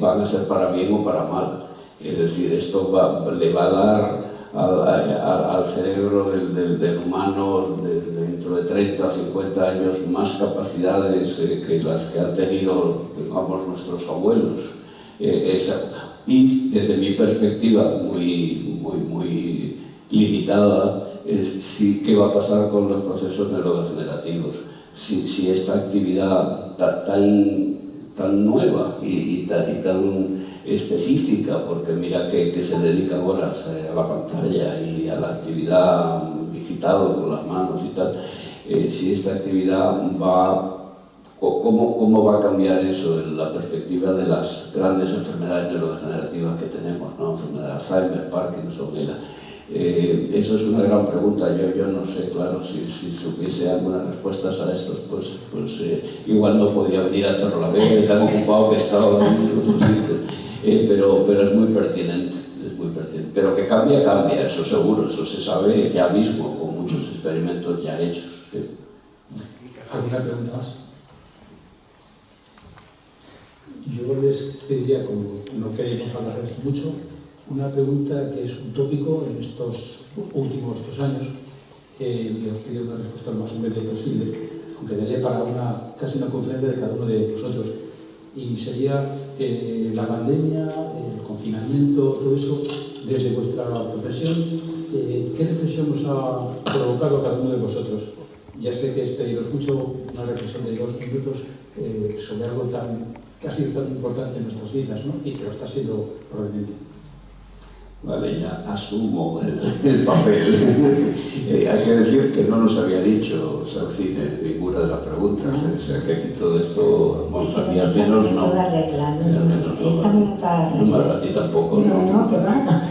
van a ser para bien o para mal. Es decir, esto le va a dar al cerebro del humano dentro de 30 o 50 años más capacidades que las que han tenido, digamos, nuestros abuelos. Y desde mi perspectiva muy limitada, sí, ¿qué va a pasar con los procesos neurodegenerativos? Si esta actividad tan nueva y tan específica, porque mira que se dedican horas a la pantalla y a la actividad digital con las manos y tal, si esta actividad ¿cómo va a cambiar eso en la perspectiva de las grandes enfermedades neurodegenerativas que tenemos, ¿no? Enfermedad de Alzheimer, Parkinson, eso es una gran pregunta. Yo no sé, claro, si supiese algunas respuestas a estos, pues igual no podía venir a Torrelavega, tan ocupado que estaba en otros sitios. Pero es muy pertinente, Pero que cambia, eso seguro, eso se sabe ya mismo, con muchos experimentos ya hechos.
¿Alguna pregunta más? Yo les pediría, como no queremos hablar de esto mucho, una pregunta que es un tópico en estos últimos 2 años, y os pido una respuesta lo más breve posible, aunque daría para casi una conferencia de cada uno de vosotros, y sería la pandemia, el confinamiento, todo eso, desde vuestra profesión, ¿qué reflexión os ha provocado a cada uno de vosotros? Ya sé que es pediros mucho una reflexión de 2 minutos sobre algo que ha sido tan importante en nuestras vidas, ¿no? Y que lo está siendo probablemente.
Vale, ya asumo el papel. Hay que decir que no nos había dicho Saucine ninguna de las preguntas, o sea que aquí todo esto, Monsalía menos no.
Esa minuta
no, a ti tampoco,
no, que va.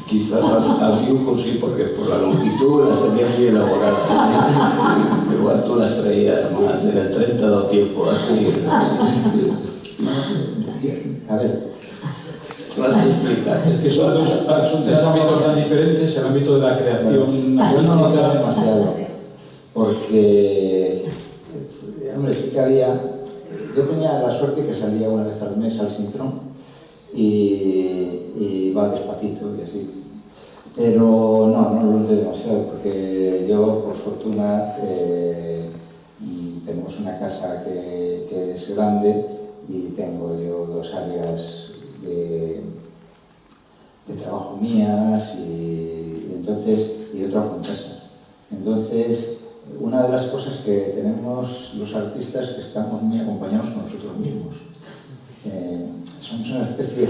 Quizás a Fiuco sí, porque por la longitud las tenía muy elaboradas. Igual tú las traías más, en el 30 da tiempo.
A ver.
Es que son 3 ámbitos tan diferentes, el ámbito de la creación
artística. Demasiado, porque, hombre, sí que yo tenía la suerte que salía una vez al mes al Sintrón y va despacito y así. Pero no lo noté demasiado, porque yo, por fortuna, tenemos una casa que es grande y tengo yo 2 áreas de trabajo mías y yo trabajo en casa. Entonces, una de las cosas que tenemos los artistas es que estamos muy acompañados con nosotros mismos. Somos una especie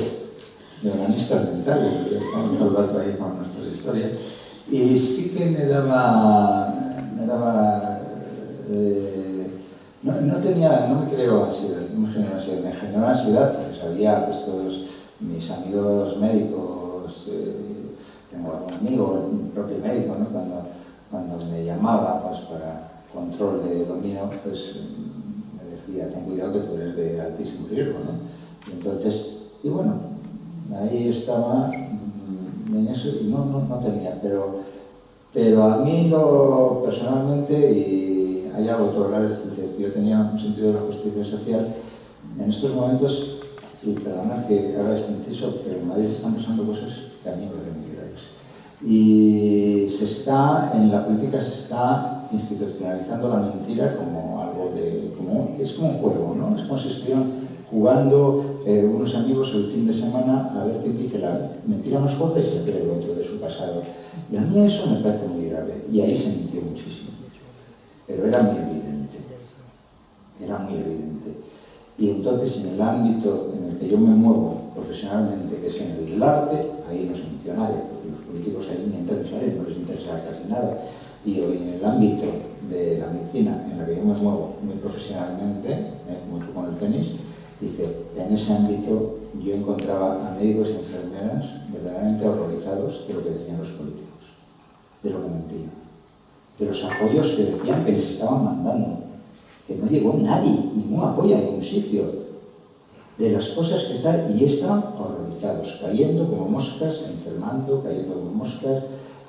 de organistas mentales, estamos todo el rato ahí con nuestras historias. Y sí que me daba no me creo ansiedad, no me generó ansiedad, me generó ansiedad porque sabía, pues todos mis amigos médicos, tengo algún amigo, mi propio médico, ¿no? Cuando me llamaba pues, para control de dominio, pues me decía, ten cuidado que tú eres de altísimo riesgo, ¿no? Y entonces, y bueno, ahí estaba en eso y no tenía, pero a mí personalmente, y hay algo que tú hablas, yo tenía un sentido de la justicia social, en estos momentos, y perdonad que haga este inciso, pero en Madrid están pasando cosas que a mí me parecen muy graves. Y en la política se está institucionalizando la mentira como algo es como un juego, ¿no? Es como si estuvieran jugando unos amigos el fin de semana a ver quién dice la mentira más corta y se le cree el otro de su pasado. Y a mí eso me parece muy grave, y ahí se mintió muchísimo. Pero era muy evidente. Y entonces, en el ámbito en el que yo me muevo profesionalmente, que es en el del arte, ahí no se mintió nadie, porque los políticos ahí ni interesan, no les interesa casi nada. Y hoy en el ámbito de la medicina en la que yo me muevo muy profesionalmente, mucho con el tenis, dice, en ese ámbito yo encontraba a médicos y enfermeras verdaderamente horrorizados de lo que decían los políticos, de lo que mentían, de los apoyos que decían que les estaban mandando, que no llegó nadie, ningún apoyo a ningún sitio, de las cosas que tal, y estaban horrorizados, cayendo como moscas, enfermando, cayendo como moscas,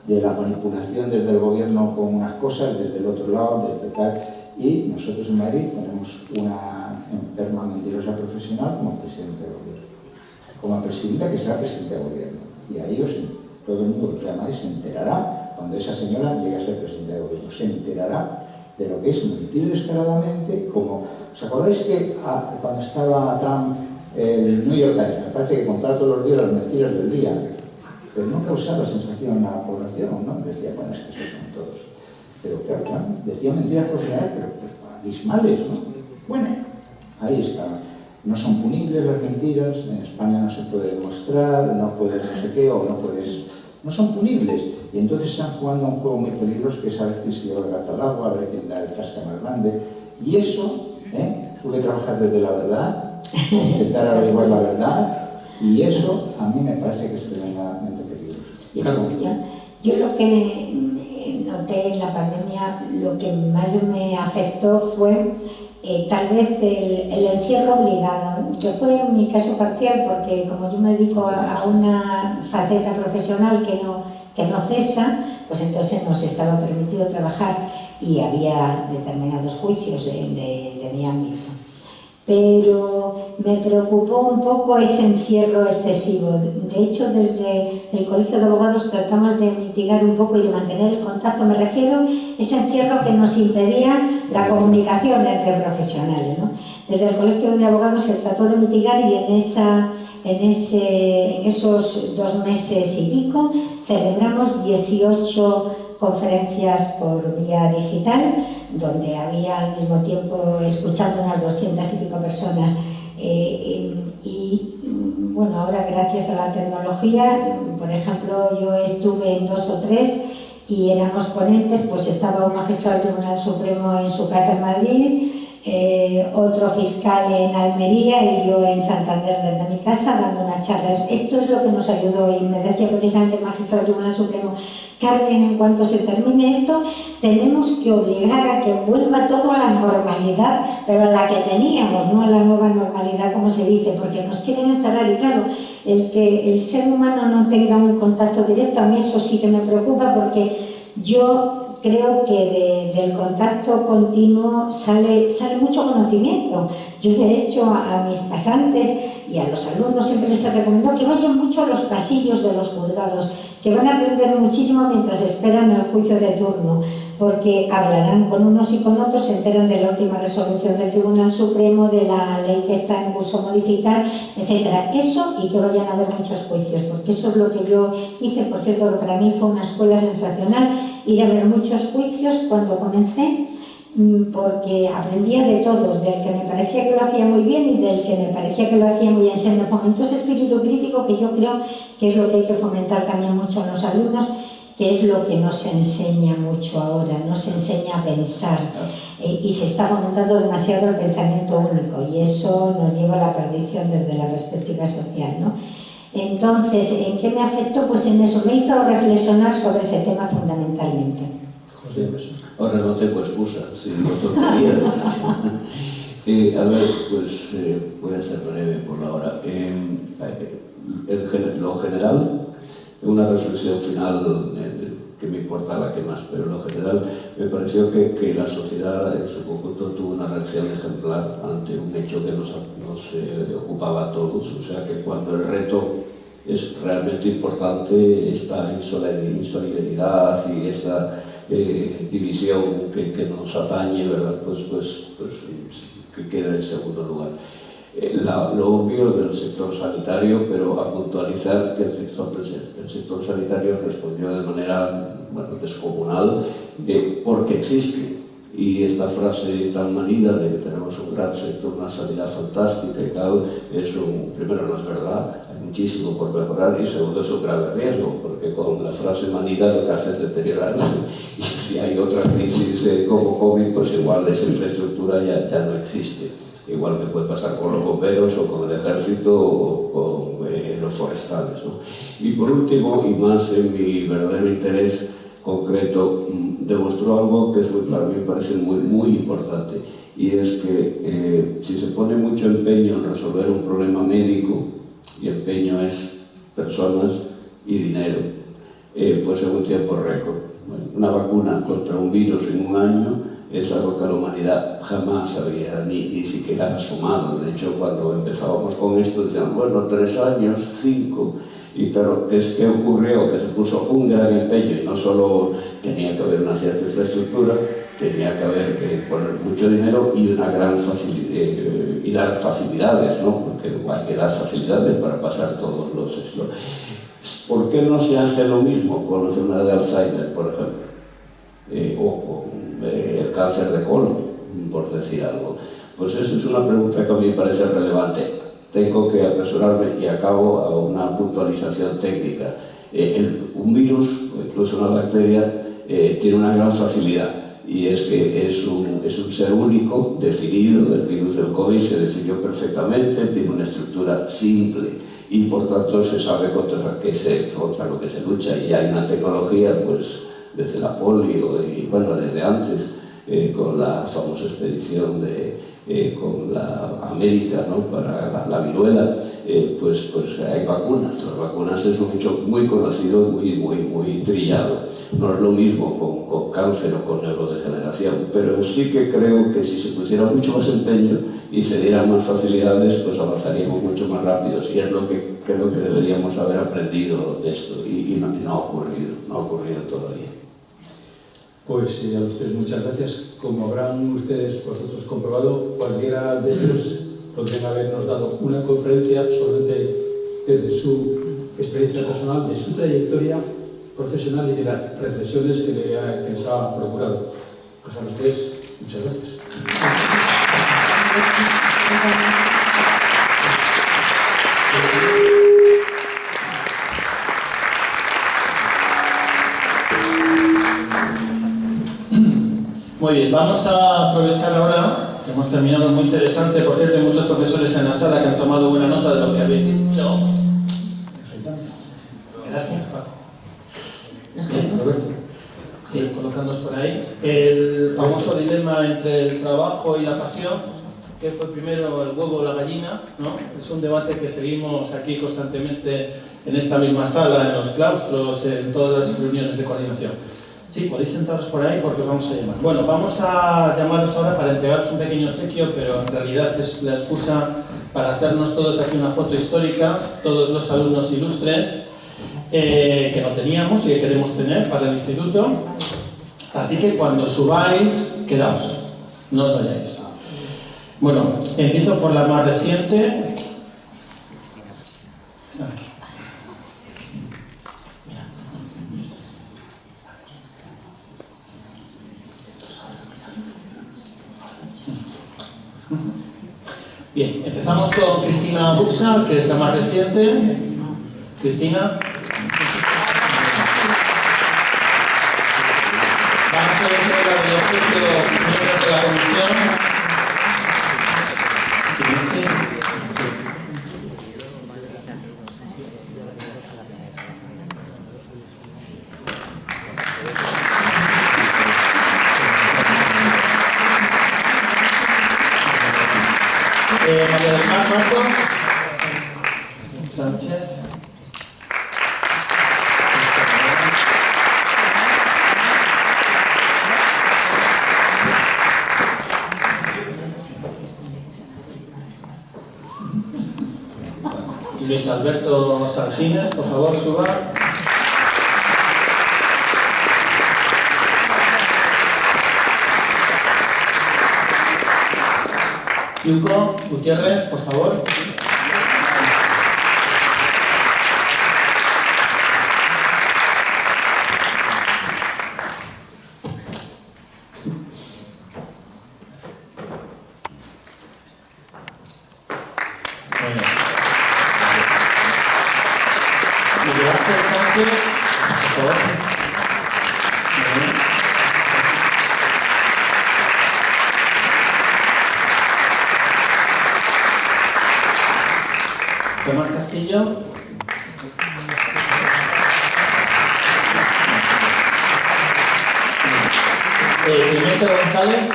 de la manipulación desde el gobierno con unas cosas, desde el otro lado, desde tal. Y nosotros en Madrid tenemos una enferma mentirosa profesional como presidente de gobierno, como presidenta que será presidente de gobierno. Y a ellos, todo el mundo que llama se enterará cuando esa señora llegue a ser presidenta de gobierno. Se enterará de lo que es mentir descaradamente, como... ¿Os acordáis que cuando estaba Trump, el New York Times, me parece que contaba todos los días las mentiras del día, pero no causaba sensación en la población, ¿no? Decía, bueno, es que esos son todos. Pero claro, Trump decía mentiras profesionales, pero abismales, ¿no? Bueno, ahí está. No son punibles las mentiras, en España no se puede demostrar, no puedes no sé qué, o no puedes... No son punibles. Y entonces están jugando a un juego muy peligroso que es a ver quién se lleva el gato al agua, a ver quién da el zasca más grande. Y eso, tú que trabajas desde la verdad, intentar averiguar la verdad, y eso a mí me parece que es tremendamente peligroso.
Yo lo que noté en la pandemia, lo que más me afectó fue tal vez el encierro obligado, que fue en mi caso parcial, porque como yo me dedico a una faceta profesional que no cesa, pues entonces nos estaba permitido trabajar y había determinados juicios de mi ámbito. Pero me preocupó un poco ese encierro excesivo. De hecho, desde el Colegio de Abogados tratamos de mitigar un poco y de mantener el contacto. Me refiero a ese encierro que nos impedía la comunicación entre profesionales, ¿no? Desde el Colegio de Abogados se trató de mitigar y en esos 2 meses y pico celebramos 18 conferencias por vía digital, donde había al mismo tiempo escuchando unas 200 y pico personas. Y bueno, ahora gracias a la tecnología, por ejemplo, yo estuve en 2 o 3 y éramos ponentes, pues estaba un magistrado del Tribunal Supremo en su casa en Madrid, otro fiscal en Almería y yo en Santander desde mi casa dando una charla. Esto es lo que nos ayudó y me decía precisamente el magistrado del Tribunal Supremo: Carmen, en cuanto se termine esto, tenemos que obligar a que vuelva todo a la normalidad, pero a la que teníamos, no a la nueva normalidad, como se dice, porque nos quieren encerrar. Y claro, el que el ser humano no tenga un contacto directo, a mí eso sí que me preocupa, porque yo creo que del contacto continuo sale mucho conocimiento. Yo, de hecho, a mis pasantes y a los alumnos siempre les recomiendo que vayan mucho a los pasillos de los juzgados, que van a aprender muchísimo mientras esperan el juicio de turno, porque hablarán con unos y con otros, se enteran de la última resolución del Tribunal Supremo, de la ley que está en curso modificar, etc. Eso, y que vayan a ver muchos juicios, porque eso es lo que yo hice. Por cierto, que para mí fue una escuela sensacional ir a ver muchos juicios cuando comencé, porque aprendía de todos, del que me parecía que lo hacía muy bien y del que me parecía que lo hacía muy bien. Se me fomentó ese espíritu crítico que yo creo que es lo que hay que fomentar también mucho en los alumnos, que es lo que no se enseña mucho ahora, no se enseña a pensar, y se está fomentando demasiado el pensamiento único, y eso nos lleva a la perdición desde la perspectiva social, ¿no? Entonces, ¿en qué me afectó? Pues en eso, me hizo reflexionar sobre ese tema fundamentalmente.
José, ahora no tengo excusa, si no tontería. A ver, pues voy a ser breve por la hora. Lo general, una reflexión final que me importa la que más, pero lo general me pareció que la sociedad en su conjunto tuvo una reacción ejemplar ante un hecho que nos ocupaba a todos. O sea que cuando el reto es realmente importante, esta insolidaridad y esta división que nos atañe, ¿verdad? Pues que queda en segundo lugar. Lo obvio del sector sanitario, pero a puntualizar que el sector sanitario respondió de manera descomunal, porque existe. Y esta frase tan manida de que tenemos un gran sector, una sanidad fantástica y tal, primero no es verdad, hay muchísimo por mejorar, y segundo es un grave riesgo, porque con la frase manida lo que hace es deteriorarse. Y si hay otra crisis como COVID, pues igual esa infraestructura ya no existe. Igual que puede pasar con los bomberos o con el ejército o con los forestales, ¿no? Y por último, y más en mi verdadero interés concreto, demostró algo que para mí me parece muy importante, y es que si se pone mucho empeño en resolver un problema médico, y empeño es personas y dinero, pues en un tiempo récord. Una vacuna contra un virus en un año es algo que la humanidad jamás había ni siquiera asomado. De hecho, cuando empezábamos con esto decían, bueno, 3 años, 5, y claro, ¿qué ocurrió? Que se puso un gran empeño, y no solo tenía que haber una cierta infraestructura, tenía que haber poner mucho dinero y una gran facilidad, y dar facilidades, ¿no? Porque hay que dar facilidades para pasar todos los... ¿Por qué no se hace lo mismo con la enfermedad de Alzheimer, por ejemplo? O con el cáncer de colon, por decir algo. Pues esa es una pregunta que a mí me parece relevante. Tengo que apresurarme y acabo a una puntualización técnica. Un virus, o incluso una bacteria, tiene una gran facilidad, y es que es un ser único, definido. El virus del COVID se definió perfectamente, tiene una estructura simple, y por tanto se sabe contra lo que se lucha, y hay una tecnología, pues, desde la polio y bueno, desde antes, con la famosa expedición con la América, ¿no? Para la viruela, pues hay vacunas. Las vacunas es un hecho muy conocido, muy trillado. No es lo mismo con cáncer o con neurodegeneración, pero sí que creo que si se pusiera mucho más empeño y se dieran más facilidades, pues avanzaríamos mucho más rápido, y es lo que creo que deberíamos haber aprendido de esto, y no ha ocurrido todavía.
Pues a los tres muchas gracias. Como habrán ustedes vosotros comprobado, cualquiera de ellos podrían habernos dado una conferencia solamente desde su experiencia personal, de su trayectoria profesional y de las reflexiones que les ha procurado. Pues a los tres, muchas gracias.
Muy bien, vamos a aprovechar ahora, que hemos terminado muy interesante. Por cierto, hay muchos profesores en la sala que han tomado buena nota de lo que habéis dicho. Gracias, Paco. Sí, colocándoos por ahí. El famoso dilema entre el trabajo y la pasión, que fue primero el huevo o la gallina, ¿no? Es un debate que seguimos aquí constantemente en esta misma sala, en los claustros, en todas las reuniones de coordinación. Sí, podéis sentaros por ahí porque os vamos a llamar. Bueno, vamos a llamaros ahora para entregaros un pequeño obsequio, pero en realidad es la excusa para hacernos todos aquí una foto histórica, todos los alumnos ilustres que no teníamos y que queremos tener para el instituto. Así que cuando subáis, quedaos, no os vayáis. Bueno, empiezo por la más reciente. Bien, empezamos con Cristina Buxa, que es la más reciente. Cristina. Vamos a entregar el obsequio miembros de la comisión. María del Mar Marcos Sánchez. Luis Alberto Salsines, por favor, suba. Yuko Gutiérrez, por favor. Miguel Ángel Sánchez, por favor. Castillo. Clemente González.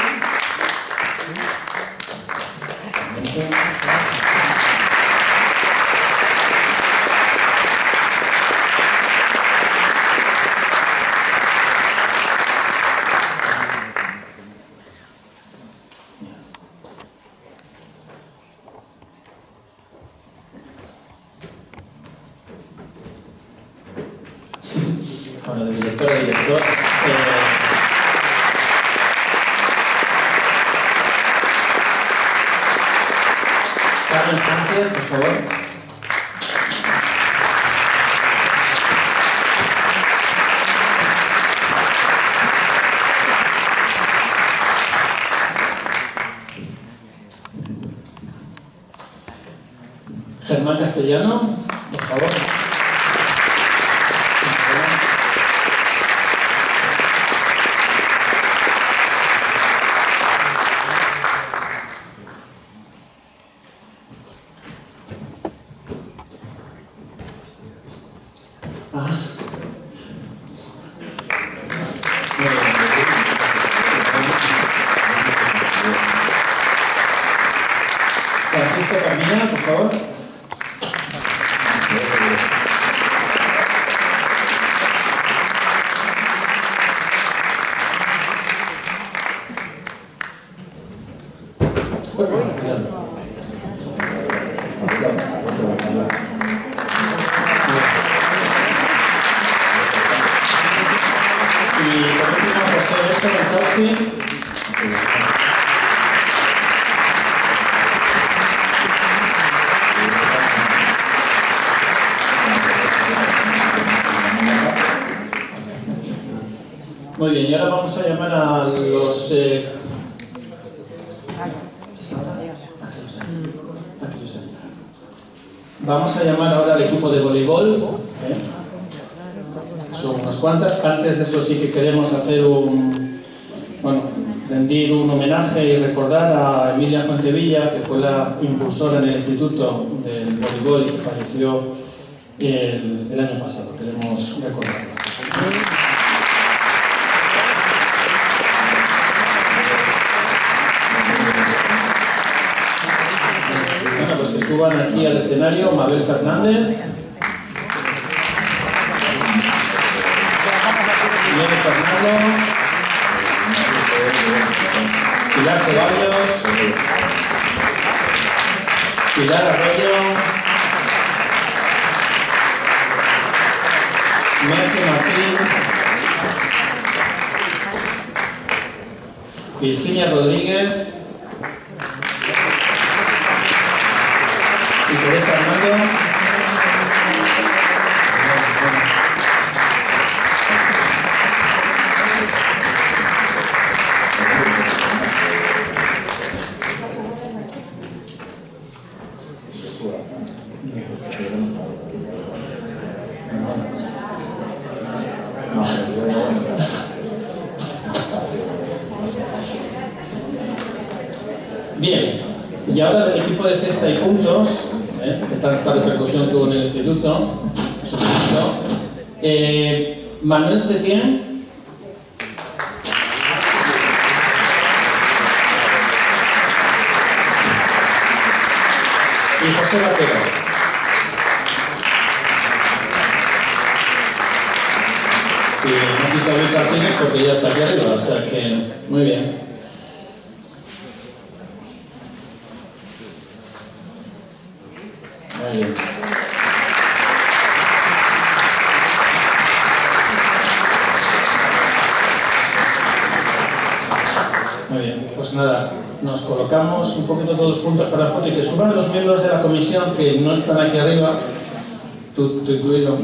Bueno, de director a director. Carmen Sánchez, por favor. Germán Castellano, por favor. Francisco Carmina, por favor. Y por último, José Machowski. Muy bien, y ahora vamos a llamar a los... Vamos a llamar ahora al equipo de voleibol. Son unas cuantas. Antes de eso sí que queremos hacer rendir un homenaje y recordar a Emilia Fuentevilla, que fue la impulsora en el Instituto del Voleibol y que falleció el año pasado. Queremos recordarla. Bueno, pues que suban aquí al escenario Mabel Fernández, Miguel Fernando, Pilar Ceballos, Pilar Arroyo, Merche Martín, Virginia Rodríguez y Teresa Armando. Bien, y ahora del equipo de cesta y puntos, que tanta repercusión tuvo en el instituto, Manuel Setién, y José Vaquero. Y no necesito avisaciones porque ya está aquí arriba, o sea que muy bien. Muy bien. Muy bien, pues nada, nos colocamos un poquito todos juntos para la foto y que suban los miembros de la comisión que no están aquí arriba, tú incluido.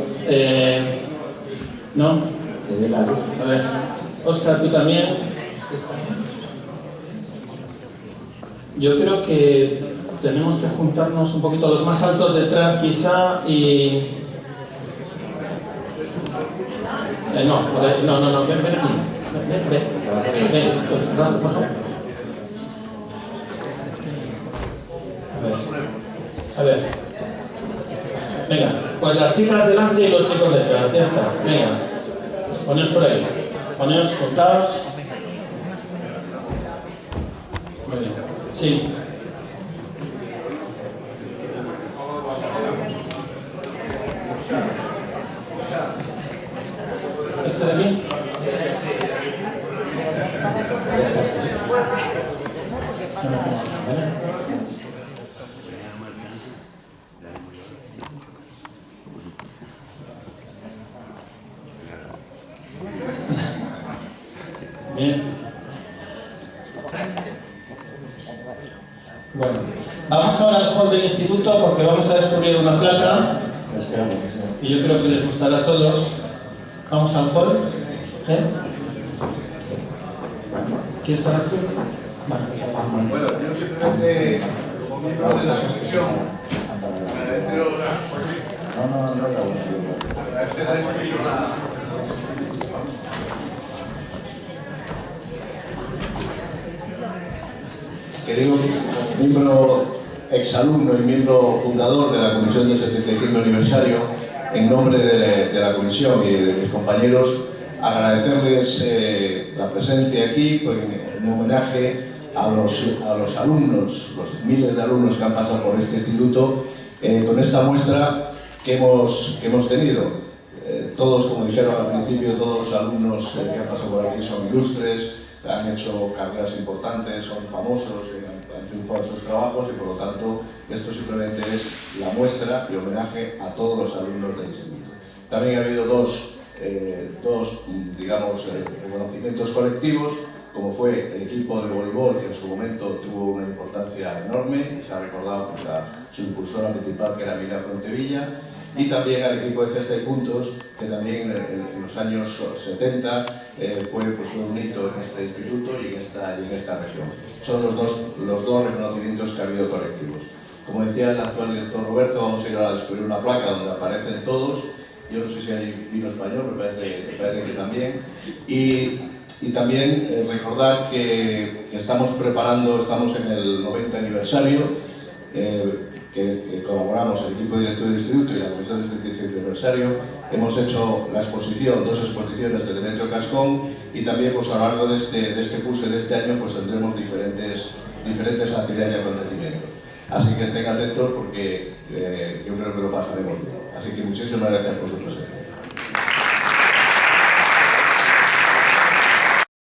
¿No? A ver, Óscar, tú también. Yo creo que tenemos que juntarnos un poquito los más altos detrás quizá y... no, por ahí, no, ven aquí. Ven, pues baja. A ver. Venga, pues las chicas delante y los chicos detrás, ya está. Venga, poneos por ahí. Poneos, juntaos. Muy bien. Sí. ¿Este de aquí? Bien. Bueno, vamos ahora al hall del instituto porque vamos a descubrir una placa y yo creo que les gustará a todos. Vamos al hall. ¿Quieres estar aquí? Vale.
Bueno, yo simplemente, como miembro de la comisión, agradeceros que digo que como miembro exalumno y miembro fundador de la comisión del 75 aniversario, en nombre de la comisión y de mis compañeros, agradecerles la presencia aquí en homenaje a los alumnos, los miles de alumnos que han pasado por este instituto, con esta muestra que hemos tenido. Todos, como dijeron al principio, todos los alumnos que han pasado por aquí son ilustres, han hecho carreras importantes, son famosos, han triunfado en sus trabajos y por lo tanto esto simplemente es la muestra y homenaje a todos los alumnos del instituto. También ha habido dos digamos, reconocimientos colectivos, como fue el equipo de voleibol, que en su momento tuvo una importancia enorme, se ha recordado pues, a su impulsora principal, que era Mila Frontevilla, y también al equipo de cesta y puntos, que también en los años 70 fue un hito en este instituto y en esta región. Son los dos reconocimientos que ha habido colectivos. Como decía el actual director Roberto, vamos a ir ahora a descubrir una placa donde aparecen todos. Yo no sé si hay vino español, me parece que también. Y también recordar que estamos en el 90 aniversario, que colaboramos el equipo director del instituto y la comisión del 75 aniversario. Hemos hecho la exposición, dos exposiciones de Demetrio Cascón, y también pues, a lo largo de este curso y de este año pues, tendremos diferentes actividades y acontecimientos. Así que estén atentos porque yo creo que lo pasaremos bien. Así que muchísimas gracias por su presencia.